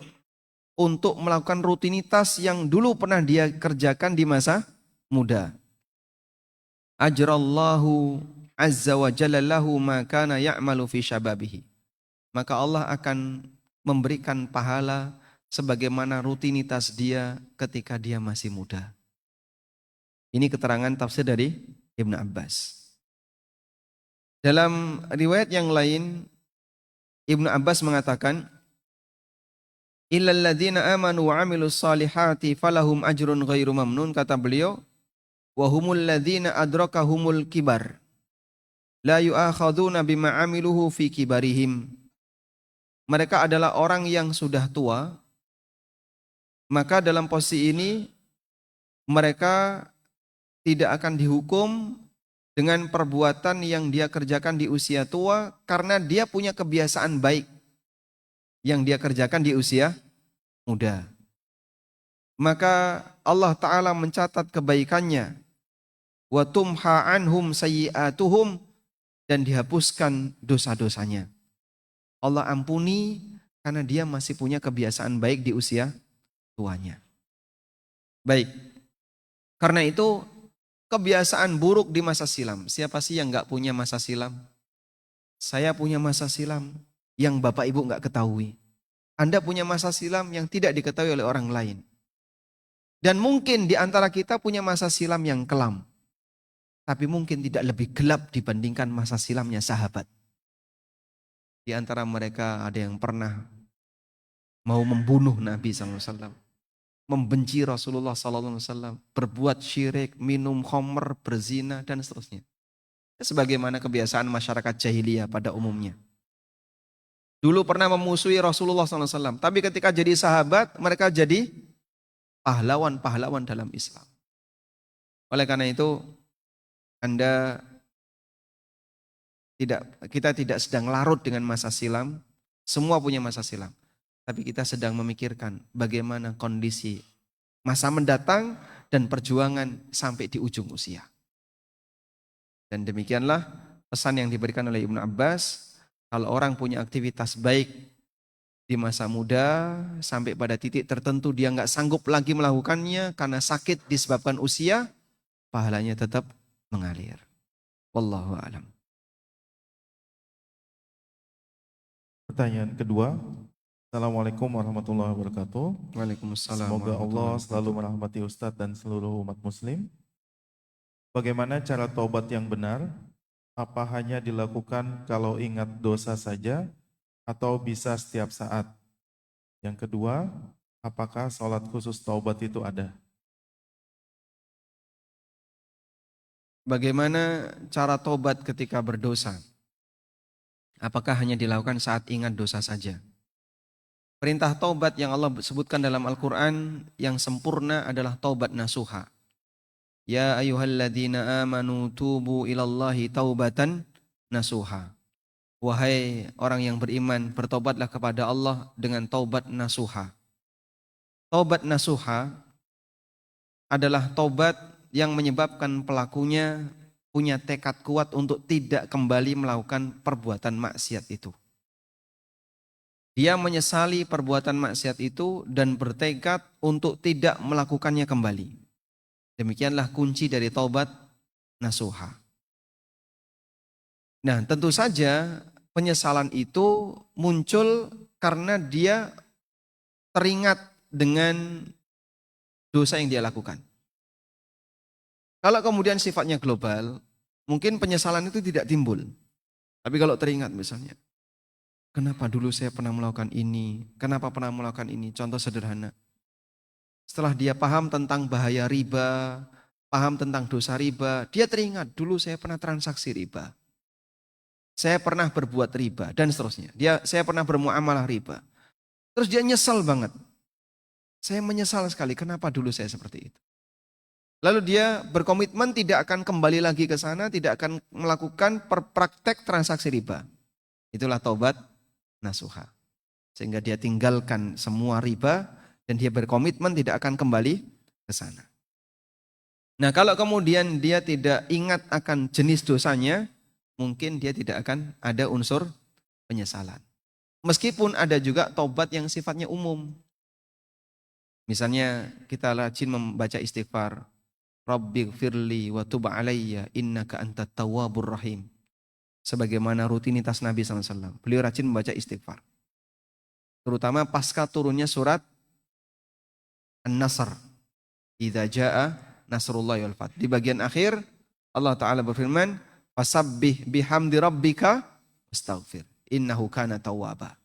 untuk melakukan rutinitas yang dulu pernah dia kerjakan di masa muda. Ajrallahu azza wa jalla lahu ma kana ya'malu fi syababihi. Maka Allah akan memberikan pahala sebagaimana rutinitas dia ketika dia masih muda. Ini keterangan tafsir dari Ibnu Abbas. Dalam riwayat yang lain, Ibnu Abbas mengatakan, illal ladzina amanu wa amilus salihati falahum ajrun ghairu mamnun. Kata beliau, wa humul ladzina adrakahumul kibar la yu'akhadzuna bima amiluhu fi kibarihim. Mereka adalah orang yang sudah tua, maka dalam posisi ini mereka tidak akan dihukum dengan perbuatan yang dia kerjakan di usia tua karena dia punya kebiasaan baik yang dia kerjakan di usia muda. Maka Allah Ta'ala mencatat kebaikannya. Wa tumha anhum sayyi'atuhum, dan dihapuskan dosa-dosanya. Allah ampuni karena dia masih punya kebiasaan baik di usia tuanya. Baik, karena itu kebiasaan buruk di masa silam. Siapa sih yang gak punya masa silam? Saya punya masa silam yang Bapak Ibu gak ketahui. Anda punya masa silam yang tidak diketahui oleh orang lain. Dan mungkin di antara kita punya masa silam yang kelam. Tapi mungkin tidak lebih gelap dibandingkan masa silamnya sahabat. Di antara mereka ada yang pernah mau membunuh Nabi SAW. Membenci Rasulullah SAW. Berbuat syirik, minum khamr, berzina, dan seterusnya. Sebagaimana kebiasaan masyarakat jahiliyah pada umumnya. Dulu pernah memusuhi Rasulullah SAW. Tapi ketika jadi sahabat, mereka jadi pahlawan-pahlawan dalam Islam. Oleh karena itu, kita tidak sedang larut dengan masa silam. Semua punya masa silam. Tapi kita sedang memikirkan bagaimana kondisi masa mendatang dan perjuangan sampai di ujung usia. Dan demikianlah pesan yang diberikan oleh Ibnu Abbas. Kalau orang punya aktivitas baik di masa muda, sampai pada titik tertentu dia nggak sanggup lagi melakukannya karena sakit disebabkan usia, pahalanya tetap mengalir. Wallahu a'lam. Pertanyaan kedua. Assalamualaikum warahmatullahi wabarakatuh. Waalaikumsalam Semoga Allah warahmatullahi selalu wabarakatuh. merahmati Ustadz dan seluruh umat muslim. Bagaimana cara taubat yang benar? Apa hanya dilakukan kalau ingat dosa saja atau bisa setiap saat? Yang kedua, apakah sholat khusus taubat itu ada? Bagaimana cara tobat ketika berdosa? Apakah hanya dilakukan saat ingat dosa saja? Perintah taubat yang Allah sebutkan dalam Al-Quran yang sempurna adalah taubat nasuha. Ya ayyuhalladzina amanu tubu ilallahi taubatan nasuha. Wahai orang yang beriman, bertobatlah kepada Allah dengan taubat nasuha. Taubat nasuha adalah taubat yang menyebabkan pelakunya punya tekad kuat untuk tidak kembali melakukan perbuatan maksiat itu. Dia menyesali perbuatan maksiat itu dan bertekad untuk tidak melakukannya kembali. Demikianlah kunci dari taubat nasuha. Nah, tentu saja penyesalan itu muncul karena dia teringat dengan dosa yang dia lakukan. Kalau kemudian sifatnya global, mungkin penyesalan itu tidak timbul. Tapi kalau teringat misalnya, kenapa dulu saya pernah melakukan ini? Kenapa pernah melakukan ini? Contoh sederhana. Setelah dia paham tentang bahaya riba, paham tentang dosa riba, dia teringat dulu saya pernah transaksi riba. Saya pernah berbuat riba dan seterusnya. Saya pernah bermuamalah riba. Terus dia nyesal banget. Saya menyesal sekali kenapa dulu saya seperti itu. Lalu dia berkomitmen tidak akan kembali lagi ke sana, tidak akan melakukan praktek transaksi riba. Itulah taubat nasuha. Sehingga dia tinggalkan semua riba dan dia berkomitmen tidak akan kembali ke sana. Nah, kalau kemudian dia tidak ingat akan jenis dosanya, mungkin dia tidak akan ada unsur penyesalan. Meskipun ada juga taubat yang sifatnya umum. Misalnya kita rajin membaca istighfar. Rabbighfirli wa tub alayya innaka antat tawwabur rahim. Sebagaimana rutinitas Nabi SAW. Beliau rajin membaca istighfar. Terutama pasca turunnya surat An-Nasr. Idza jaa nasrullahi wal fath. Di bagian akhir Allah Ta'ala berfirman, fasabbih bihamdi rabbika wastaghfir. Innahu kana tawwaba.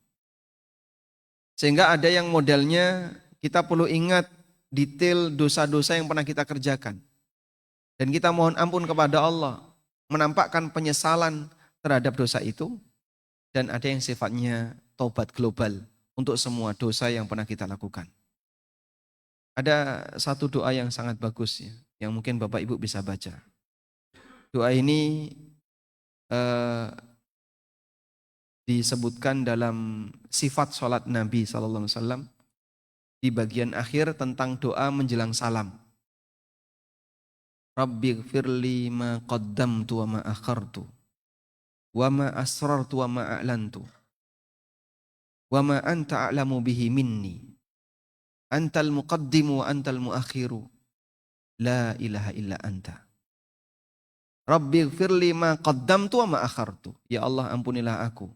Sehingga ada yang modelnya kita perlu ingat detail dosa-dosa yang pernah kita kerjakan. Dan kita mohon ampun kepada Allah, menampakkan penyesalan terhadap dosa itu. Dan ada yang sifatnya taubat global untuk semua dosa yang pernah kita lakukan. Ada satu doa yang sangat bagus ya, yang mungkin Bapak Ibu bisa baca. Doa ini disebutkan dalam sifat sholat Nabi SAW di bagian akhir tentang doa menjelang salam. Rabbighfirli ma qaddamtu wa ma akhartu wa ma asrartu wa ma a'lantu wa ma anta a'lamu bihi minni antal muqaddimu wa antal muakhiru la ilaha illa anta. Rabbighfirli ma qaddamtu wa ma akhartu. Ya Allah, ampunilah aku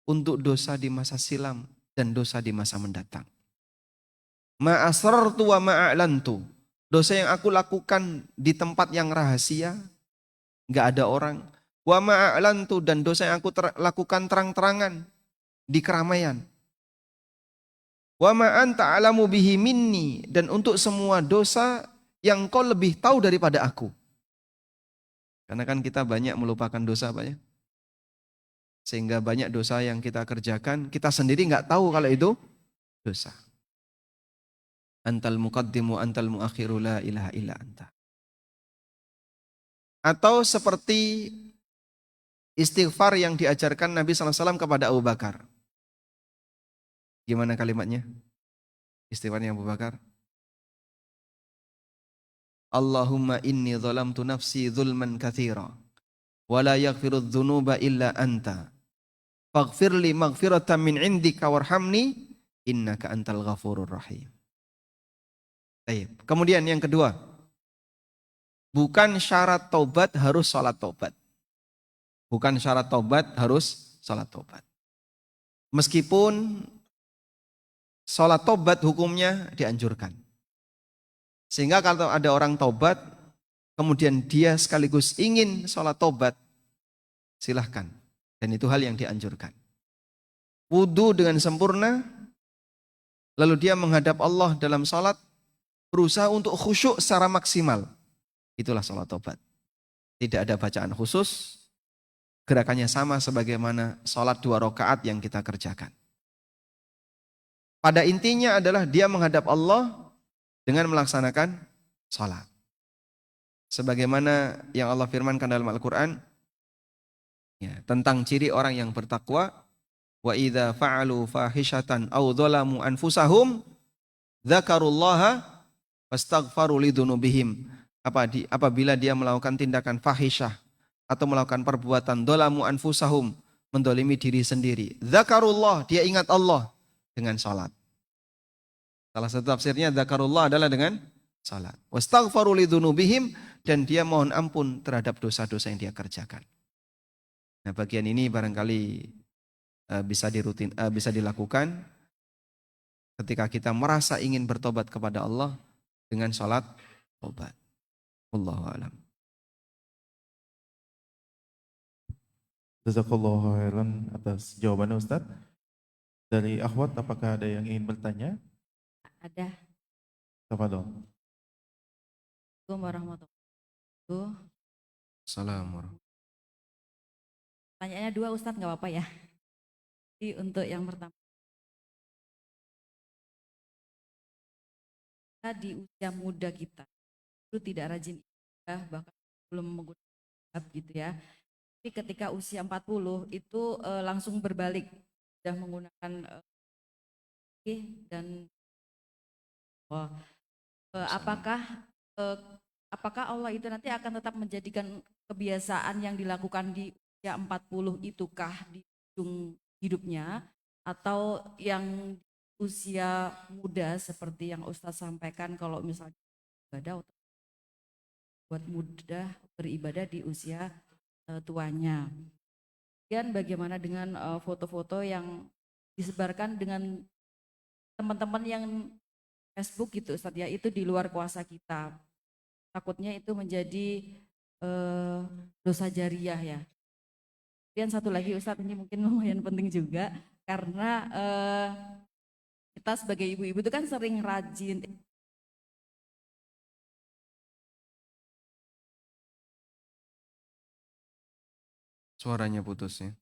untuk dosa di masa silam dan dosa di masa mendatang. Ma asrartu wa ma a'lantu. Dosa yang aku lakukan di tempat yang rahasia, gak ada orang. Wa ma a'lantu, dan dosa yang aku lakukan terang-terangan di keramaian. Wa ma anta a'lamu bihi minni, dan untuk semua dosa yang kau lebih tahu daripada aku. Karena kan kita banyak melupakan dosa Pak ya. Sehingga banyak dosa yang kita kerjakan, kita sendiri gak tahu kalau itu dosa. Antal muqaddimu antal muakhiru la ilaha illa anta. Atau seperti istighfar yang diajarkan Nabi SAW kepada Abu Bakar. Gimana kalimatnya? Istighfarnya Abu Bakar. Allahumma inni zalamtu nafsi zulman katsira wa la yaghfiru dzunuba illa anta. Faghfirli maghfiratan min indika warhamni innaka antal ghafurur rahim. Baik. Kemudian yang kedua, bukan syarat taubat harus salat taubat. Bukan syarat taubat harus salat taubat. Meskipun salat taubat hukumnya dianjurkan. Sehingga kalau ada orang taubat, kemudian dia sekaligus ingin salat taubat, silahkan. Dan itu hal yang dianjurkan. Wudu dengan sempurna, lalu dia menghadap Allah dalam salat, berusaha untuk khusyuk secara maksimal. Itulah salat taubat. Tidak ada bacaan khusus, gerakannya sama sebagaimana salat 2 rakaat yang kita kerjakan. Pada intinya adalah dia menghadap Allah dengan melaksanakan salat. Sebagaimana yang Allah firmankan dalam Al-Quran, ya, tentang ciri orang yang bertakwa, wa idza fa'alu fahishatan aw dzalamu anfusahum dzakarullaha fastaghfaru lidzunubihim. Apabila dia melakukan tindakan fahisyah atau melakukan perbuatan dzalamu anfusahum, mendolimi diri sendiri, dzakarullah, dia ingat Allah dengan salat. Salah satu tafsirnya dzakarullah adalah dengan salat. Wastaghfaru lidzunubihim, dan dia mohon ampun terhadap dosa-dosa yang dia kerjakan. Nah, bagian ini barangkali bisa dilakukan ketika kita merasa ingin bertobat kepada Allah dengan salat tobat. Wallahu a'lam. Jazakallahu khairan atas jawabannya Ustaz. Dari akhwat, apakah ada yang ingin bertanya? Ada. Tafadhol. Assalamualaikum warahmatullahi wabarakatuh. Assalamualaikum. Pertanyaannya 2 Ustadz, nggak apa-apa ya. Jadi untuk yang pertama, kita di usia muda kita itu tidak rajin ibadah, bahkan belum menggunakan hijab gitu ya. Tapi ketika usia 40 itu langsung berbalik, sudah menggunakan dan apakah Allah itu nanti akan tetap menjadikan kebiasaan yang dilakukan di usia 40 itukah di ujung hidupnya, atau yang usia muda seperti yang Ustadz sampaikan, kalau misalnya ibadah buat mudah beribadah di usia tuanya. Dan bagaimana dengan foto-foto yang disebarkan dengan teman-teman yang Facebook gitu Ustadz ya, itu di luar kuasa kita. Takutnya itu menjadi dosa jariah ya. Dan satu lagi Ustadz, ini mungkin lumayan penting juga, karena kita sebagai ibu-ibu itu kan sering rajin. Suaranya putus ya.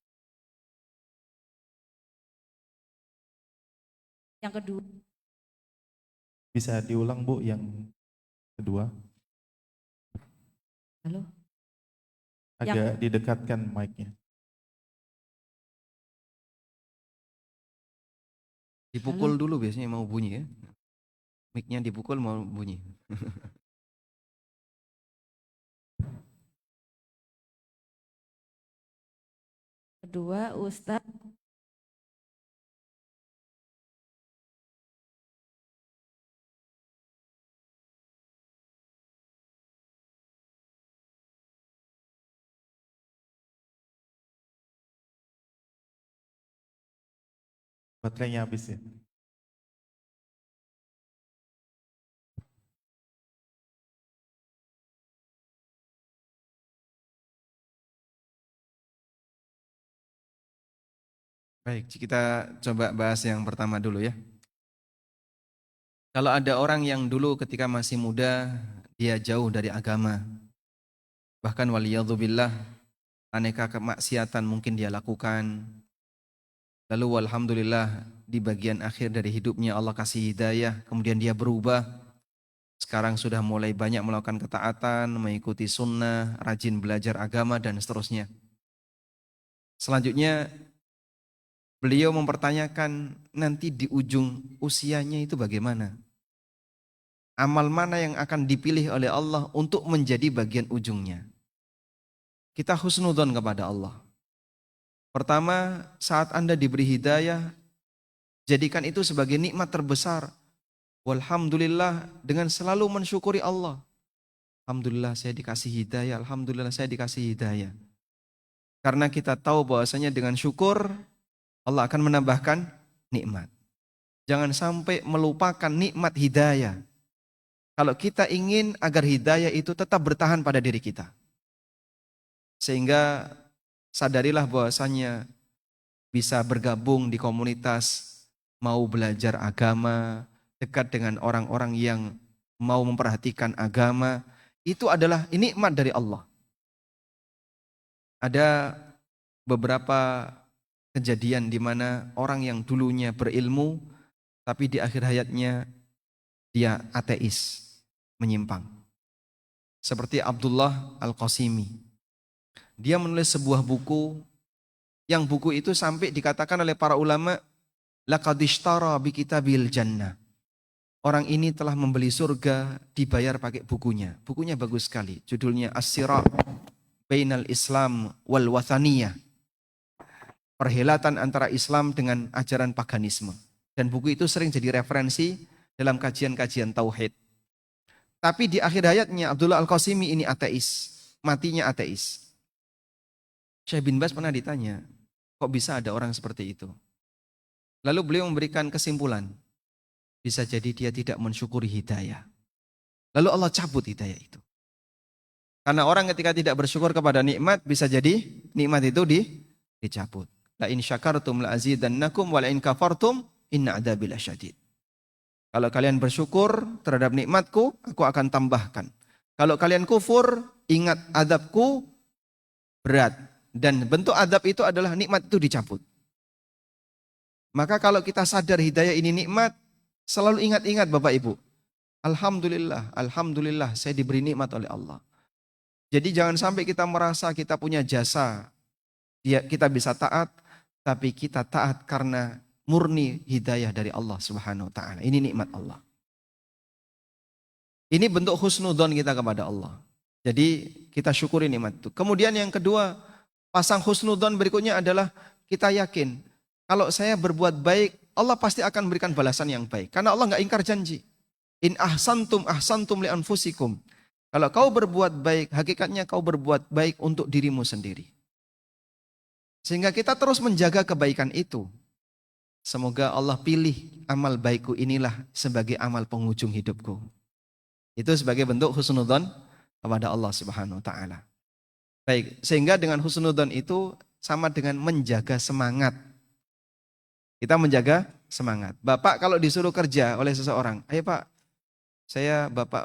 Yang kedua, Bisa diulang Bu yang kedua? halo. Agak didekatkan mic-nya. Dipukul dulu biasanya mau bunyi ya. Mic-nya dipukul mau bunyi. Kedua Ustadz, Baterainya habis ya? Baik, kita coba bahas yang pertama dulu ya. Kalau ada orang yang dulu ketika masih muda, dia jauh dari agama. Bahkan waliyadzubillah, aneka kemaksiatan mungkin dia lakukan. Lalu walhamdulillah di bagian akhir dari hidupnya Allah kasih hidayah, kemudian dia berubah. Sekarang sudah mulai banyak melakukan ketaatan, mengikuti sunnah, rajin belajar agama dan seterusnya. Selanjutnya beliau mempertanyakan nanti di ujung usianya itu bagaimana? Amal mana yang akan dipilih oleh Allah untuk menjadi bagian ujungnya? Kita husnudzon kepada Allah. Pertama, saat Anda diberi hidayah, jadikan itu sebagai nikmat terbesar. Walhamdulillah, dengan selalu mensyukuri Allah. Alhamdulillah saya dikasih hidayah, alhamdulillah saya dikasih hidayah. Karena kita tahu bahwasanya dengan syukur Allah akan menambahkan nikmat. Jangan sampai melupakan nikmat hidayah. Kalau kita ingin agar hidayah itu tetap bertahan pada diri kita. Sehingga sadarilah bahwasanya bisa bergabung di komunitas, mau belajar agama, dekat dengan orang-orang yang mau memperhatikan agama, itu adalah nikmat dari Allah. Ada beberapa kejadian di mana orang yang dulunya berilmu tapi di akhir hayatnya dia ateis, menyimpang. Seperti Abdullah Al-Qasimi. Dia menulis sebuah buku, yang buku itu sampai dikatakan oleh para ulama, laqad ishtara bi kitabil jannah. Orang ini telah membeli surga, dibayar pakai bukunya. Bukunya bagus sekali, judulnya As-Sira' Bainal Islam wal Wathaniyah. Perhelatan antara Islam dengan ajaran paganisme. Dan buku itu sering jadi referensi dalam kajian-kajian tauhid. Tapi di akhir hayatnya Abdullah Al-Qasimi ini ateis, matinya ateis. Syekh bin Baz pernah ditanya, kok bisa ada orang seperti itu? Lalu beliau memberikan kesimpulan, bisa jadi dia tidak mensyukuri hidayah. Lalu Allah cabut hidayah itu. Karena orang ketika tidak bersyukur kepada nikmat, bisa jadi nikmat itu dicabut. La in syakartum la azidannakum wa la in kafartum inna adzabi lasyadid. Kalau kalian bersyukur terhadap nikmatku, aku akan tambahkan. Kalau kalian kufur, ingat azabku berat. Dan bentuk azab itu adalah nikmat itu dicabut. Maka kalau kita sadar hidayah ini nikmat, selalu ingat-ingat Bapak Ibu. Alhamdulillah, Alhamdulillah saya diberi nikmat oleh Allah. Jadi jangan sampai kita merasa kita punya jasa, kita bisa taat, tapi kita taat karena murni hidayah dari Allah Subhanahu wa taala. Ini nikmat Allah. Ini bentuk husnudzon kita kepada Allah. Jadi kita syukuri nikmat itu. Kemudian yang kedua, pasang husnudzon berikutnya adalah kita yakin kalau saya berbuat baik, Allah pasti akan memberikan balasan yang baik. Karena Allah nggak ingkar janji. In ahsantum ahsantum li anfusikum. Kalau kau berbuat baik, hakikatnya kau berbuat baik untuk dirimu sendiri. Sehingga kita terus menjaga kebaikan itu. Semoga Allah pilih amal baikku inilah sebagai amal penghujung hidupku. Itu sebagai bentuk husnudzon kepada Allah Subhanahu wa taala. Baik, sehingga dengan husnudzon itu sama dengan menjaga semangat. Kita menjaga semangat. Bapak kalau disuruh kerja oleh seseorang, ayo Pak,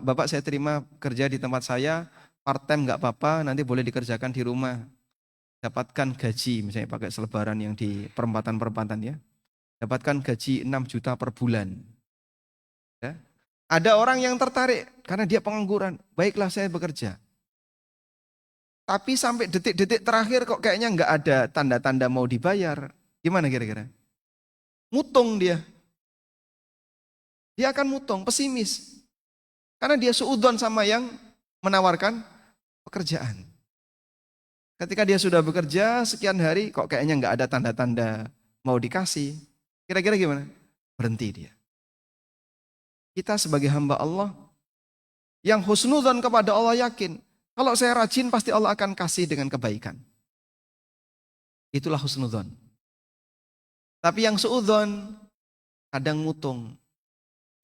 Bapak saya terima kerja di tempat saya, part time nggak apa-apa, nanti boleh dikerjakan di rumah. Dapatkan gaji, misalnya pakai selebaran yang di perempatan-perempatan ya. Dapatkan gaji 6 juta per bulan. Ya. Ada orang yang tertarik karena dia pengangguran. Baiklah saya bekerja. Tapi sampai detik-detik terakhir kok kayaknya nggak ada tanda-tanda mau dibayar. Gimana kira-kira? Mutung dia. Dia akan mutung, pesimis. Karena dia suudzon sama yang menawarkan pekerjaan. Ketika dia sudah bekerja sekian hari kok kayaknya nggak ada tanda-tanda mau dikasih. Kira-kira gimana? Berhenti dia. Kita sebagai hamba Allah yang husnudzon kepada Allah yakin, kalau saya rajin pasti Allah akan kasih dengan kebaikan. Itulah husnudzon. Tapi yang suudzon kadang mutung.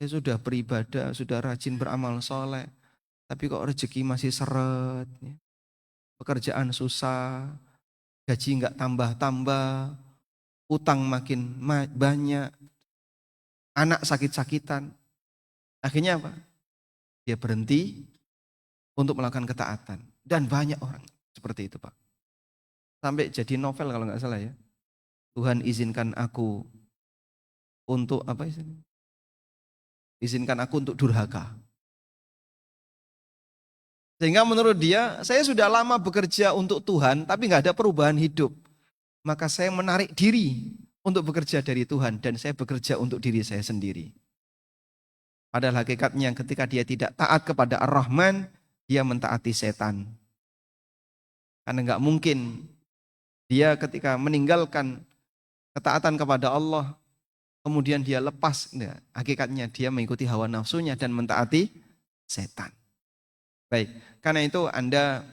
Saya sudah beribadah, sudah rajin beramal soleh, tapi kok rezeki masih seret, pekerjaan susah, gaji nggak tambah-tambah, utang makin banyak, anak sakit-sakitan. Akhirnya apa? Dia berhenti untuk melakukan ketaatan. Dan banyak orang seperti itu Pak. Sampai jadi novel kalau nggak salah ya. Tuhan izinkan aku untuk apa istilahnya? Izinkan aku untuk durhaka. Sehingga menurut dia, saya sudah lama bekerja untuk Tuhan, tapi nggak ada perubahan hidup. Maka saya menarik diri untuk bekerja dari Tuhan dan saya bekerja untuk diri saya sendiri. Padahal hakikatnya ketika dia tidak taat kepada Ar-Rahman, dia mentaati setan. Karena nggak mungkin dia ketika meninggalkan ketaatan kepada Allah, kemudian dia lepas. Nah, hakikatnya dia mengikuti hawa nafsunya dan mentaati setan. Baik, karena itu Anda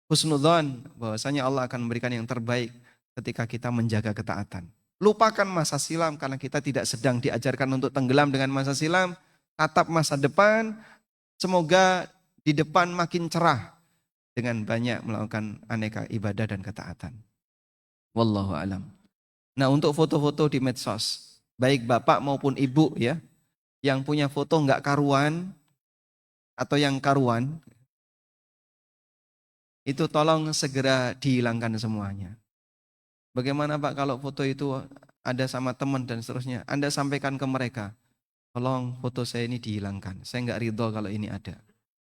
husnudzon bahwasanya Allah akan memberikan yang terbaik ketika kita menjaga ketaatan. Lupakan masa silam karena kita tidak sedang diajarkan untuk tenggelam dengan masa silam. Tatap masa depan, semoga di depan makin cerah dengan banyak melakukan aneka ibadah dan ketaatan. Wallahu alam. Nah, untuk foto-foto di medsos, baik bapak maupun ibu ya, yang punya foto nggak karuan atau yang karuan, itu tolong segera dihilangkan semuanya. Bagaimana Pak kalau foto itu ada sama teman dan seterusnya, Anda sampaikan ke mereka, tolong foto saya ini dihilangkan, saya nggak ridho kalau ini ada.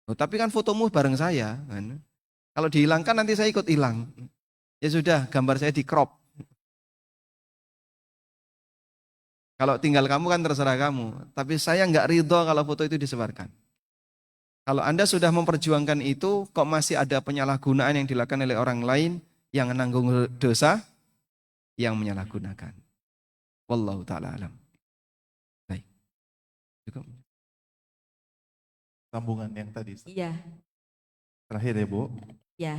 Oh, tapi kan fotomu bareng saya, kan? Kalau dihilangkan nanti saya ikut hilang. Ya sudah, gambar saya di crop. Kalau tinggal kamu kan terserah kamu, tapi saya nggak ridho kalau foto itu disebarkan. Kalau Anda sudah memperjuangkan itu, kok masih ada penyalahgunaan yang dilakukan oleh orang lain yang menanggung dosa yang menyalahgunakan. Wallahu ta'ala alam. Baik. Cukup. Sambungan yang tadi. Iya, Terakhir ya Bu. ya.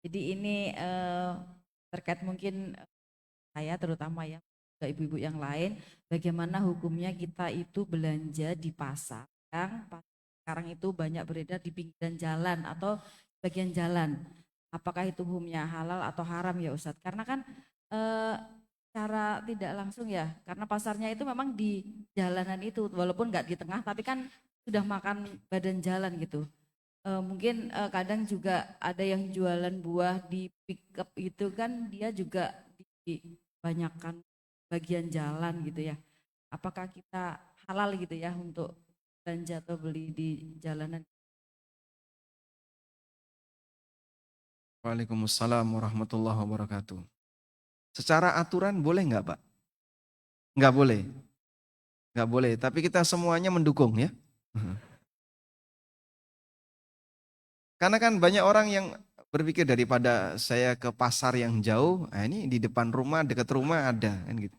Jadi ini terkait mungkin saya terutama ya, ke ibu-ibu yang lain, bagaimana hukumnya kita itu belanja di pasar yang sekarang itu banyak beredar di pinggiran jalan atau bagian jalan. Apakah itu hukumnya halal atau haram ya Ustadz? Karena kan cara tidak langsung ya, karena pasarnya itu memang di jalanan itu, walaupun nggak di tengah, tapi kan sudah makan badan jalan gitu. Mungkin kadang juga ada yang jualan buah di pickup itu kan dia juga dibanyakan bagian jalan gitu ya. Apakah kita halal gitu ya untuk belanja atau beli di jalanan? Waalaikumsalam warahmatullahi wabarakatuh. Secara aturan boleh nggak Pak? Nggak boleh. Nggak boleh, tapi kita semuanya mendukung ya. Karena kan banyak orang yang berpikir daripada saya ke pasar yang jauh, nah ini di depan rumah, dekat rumah ada kan gitu.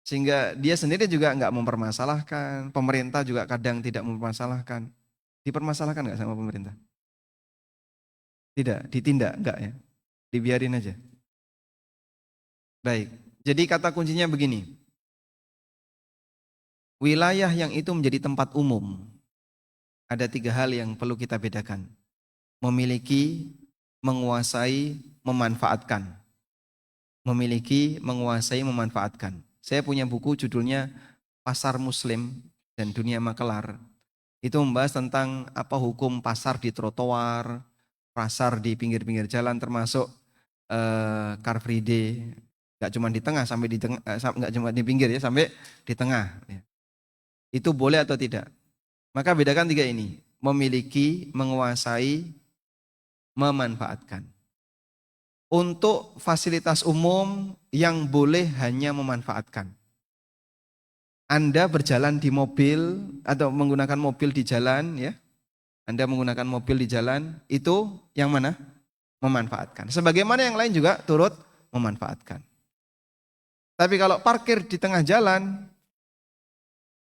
Sehingga dia sendiri juga nggak mempermasalahkan, pemerintah juga kadang tidak mempermasalahkan. Dipermasalahkan nggak sama pemerintah? Tidak, ditindak nggak ya? Dibiarin aja. Baik, jadi kata kuncinya begini. Wilayah yang itu menjadi tempat umum, ada 3 hal yang perlu kita bedakan. Memiliki, menguasai, memanfaatkan. Memiliki, menguasai, memanfaatkan. Saya punya buku judulnya Pasar Muslim dan Dunia Makelar. Itu membahas tentang apa hukum pasar di trotoar, pasar di pinggir-pinggir jalan termasuk Car Free Day. Gak cuma di tengah sampai di tengah, gak cuma di pinggir ya, sampai di tengah. Itu boleh atau tidak? Maka bedakan 3 ini. Memiliki, menguasai, memanfaatkan. Untuk fasilitas umum yang boleh hanya memanfaatkan. Anda berjalan di mobil atau menggunakan mobil di jalan ya. Anda menggunakan mobil di jalan itu yang mana? Memanfaatkan. Sebagaimana yang lain juga turut memanfaatkan. Tapi kalau parkir di tengah jalan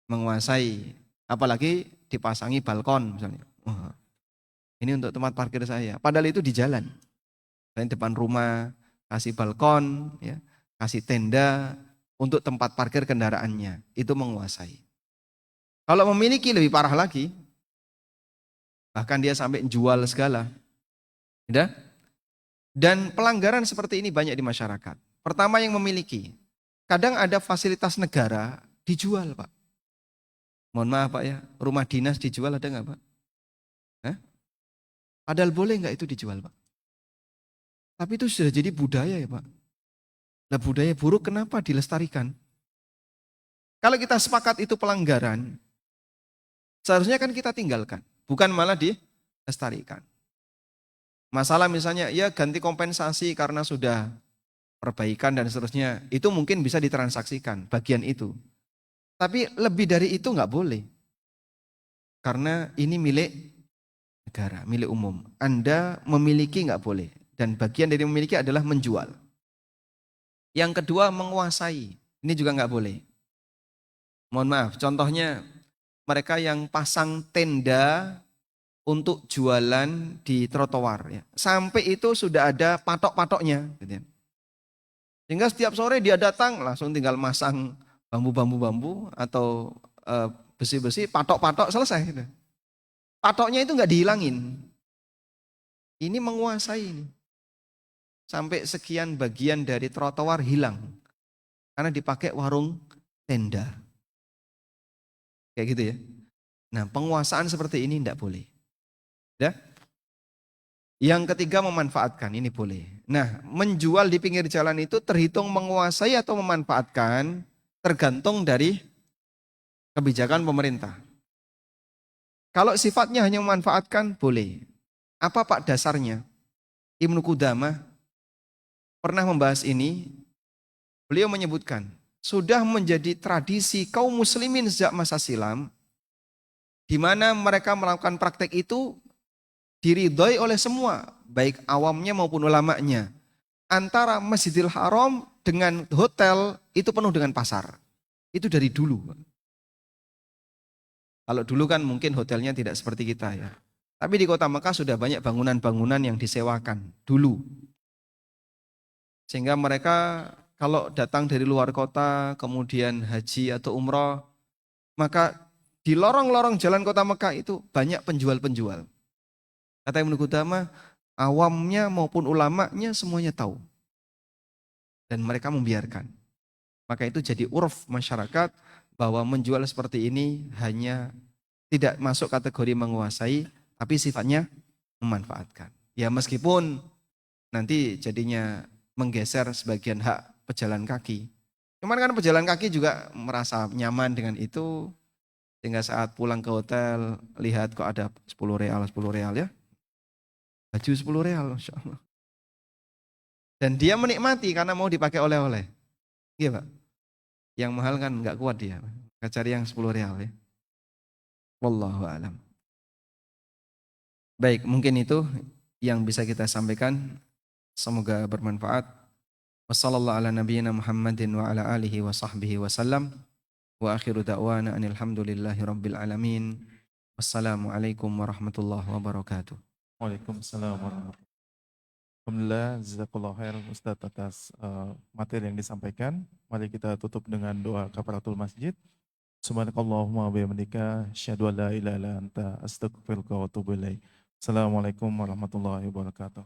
menguasai, apalagi dipasangi balkon misalnya. Wah, ini untuk tempat parkir saya. Padahal itu di jalan. Di depan rumah, kasih balkon, ya, kasih tenda untuk tempat parkir kendaraannya. Itu menguasai. Kalau memiliki lebih parah lagi, bahkan dia sampai jual segala. Ya? Dan pelanggaran seperti ini banyak di masyarakat. Pertama yang memiliki. Kadang ada fasilitas negara dijual Pak. Mohon maaf Pak ya, rumah dinas dijual ada nggak Pak? Hah? Padahal boleh nggak itu dijual Pak? Tapi itu sudah jadi budaya ya Pak. Nah budaya buruk kenapa dilestarikan? Kalau kita sepakat itu pelanggaran, seharusnya kan kita tinggalkan. Bukan malah dilestarikan. Masalah misalnya ya ganti kompensasi karena sudah perbaikan dan seterusnya. Itu mungkin bisa ditransaksikan bagian itu. Tapi lebih dari itu nggak boleh. Karena ini milik negara, milik umum. Anda memiliki nggak boleh. Dan bagian dari memiliki adalah menjual. Yang kedua menguasai. Ini juga nggak boleh. Mohon maaf, contohnya mereka yang pasang tenda untuk jualan di trotoar. Ya. Sampai itu sudah ada patok-patoknya. Gitu ya. Sehingga setiap sore dia datang langsung tinggal masang bambu-bambu atau besi-besi, patok-patok selesai. Gitu. Patoknya itu nggak dihilangin. Ini menguasai ini. Sampai sekian bagian dari trotoar hilang. Karena dipakai warung tenda. Kayak gitu ya. Nah penguasaan seperti ini tidak boleh. Ya? Yang ketiga memanfaatkan, ini boleh. Nah, menjual di pinggir jalan itu terhitung menguasai atau memanfaatkan, tergantung dari kebijakan pemerintah. Kalau sifatnya hanya memanfaatkan, boleh. Apa Pak dasarnya? Ibnu Qudamah pernah membahas ini, beliau menyebutkan, sudah menjadi tradisi kaum muslimin sejak masa silam, di mana mereka melakukan praktek itu diridhoi oleh semua, baik awamnya maupun ulamanya. Antara Masjidil Haram dengan hotel itu penuh dengan pasar. Itu dari dulu. Kalau dulu kan mungkin hotelnya tidak seperti kita ya. Tapi di kota Mekah sudah banyak bangunan-bangunan yang disewakan dulu. Sehingga mereka kalau datang dari luar kota, kemudian haji atau umroh, maka di lorong-lorong jalan kota Mekah itu banyak penjual-penjual. Kata Ibnu Qudamah, awamnya maupun ulamanya semuanya tahu. Dan mereka membiarkan. Maka itu jadi uruf masyarakat bahwa menjual seperti ini hanya tidak masuk kategori menguasai, tapi sifatnya memanfaatkan. Ya meskipun nanti jadinya menggeser sebagian hak pejalan kaki. Cuman kan pejalan kaki juga merasa nyaman dengan itu, sehingga saat pulang ke hotel lihat kok ada 10 real ya. Baju 10 real, Masya Allah. Dan dia menikmati karena mau dipakai oleh-oleh. Iya Pak. Yang mahal kan nggak kuat dia. Nggak cari yang 10 real ya. Wallahu alam. Baik, mungkin itu yang bisa kita sampaikan. Semoga bermanfaat. Wassallallahu ala nabiyyina Muhammadin wa ala alihi wa sahbihi wa sallam. Wa akhiru da'wana anil hamdulillahi rabbil alamin. Wassalamualaikum warahmatullahi wabarakatuh. Waalaikumsalam warahmatullahi wabarakatuh. Alhamdulillah, jazakallah khair Ustadz atas materi yang disampaikan. Mari kita tutup dengan doa kafaratul masjid. Subhanakallahumma wa bihamdika asyhadu an la ilaha illa anta astaghfiruka wa atubu ilaik. Assalamualaikum warahmatullahi wabarakatuh.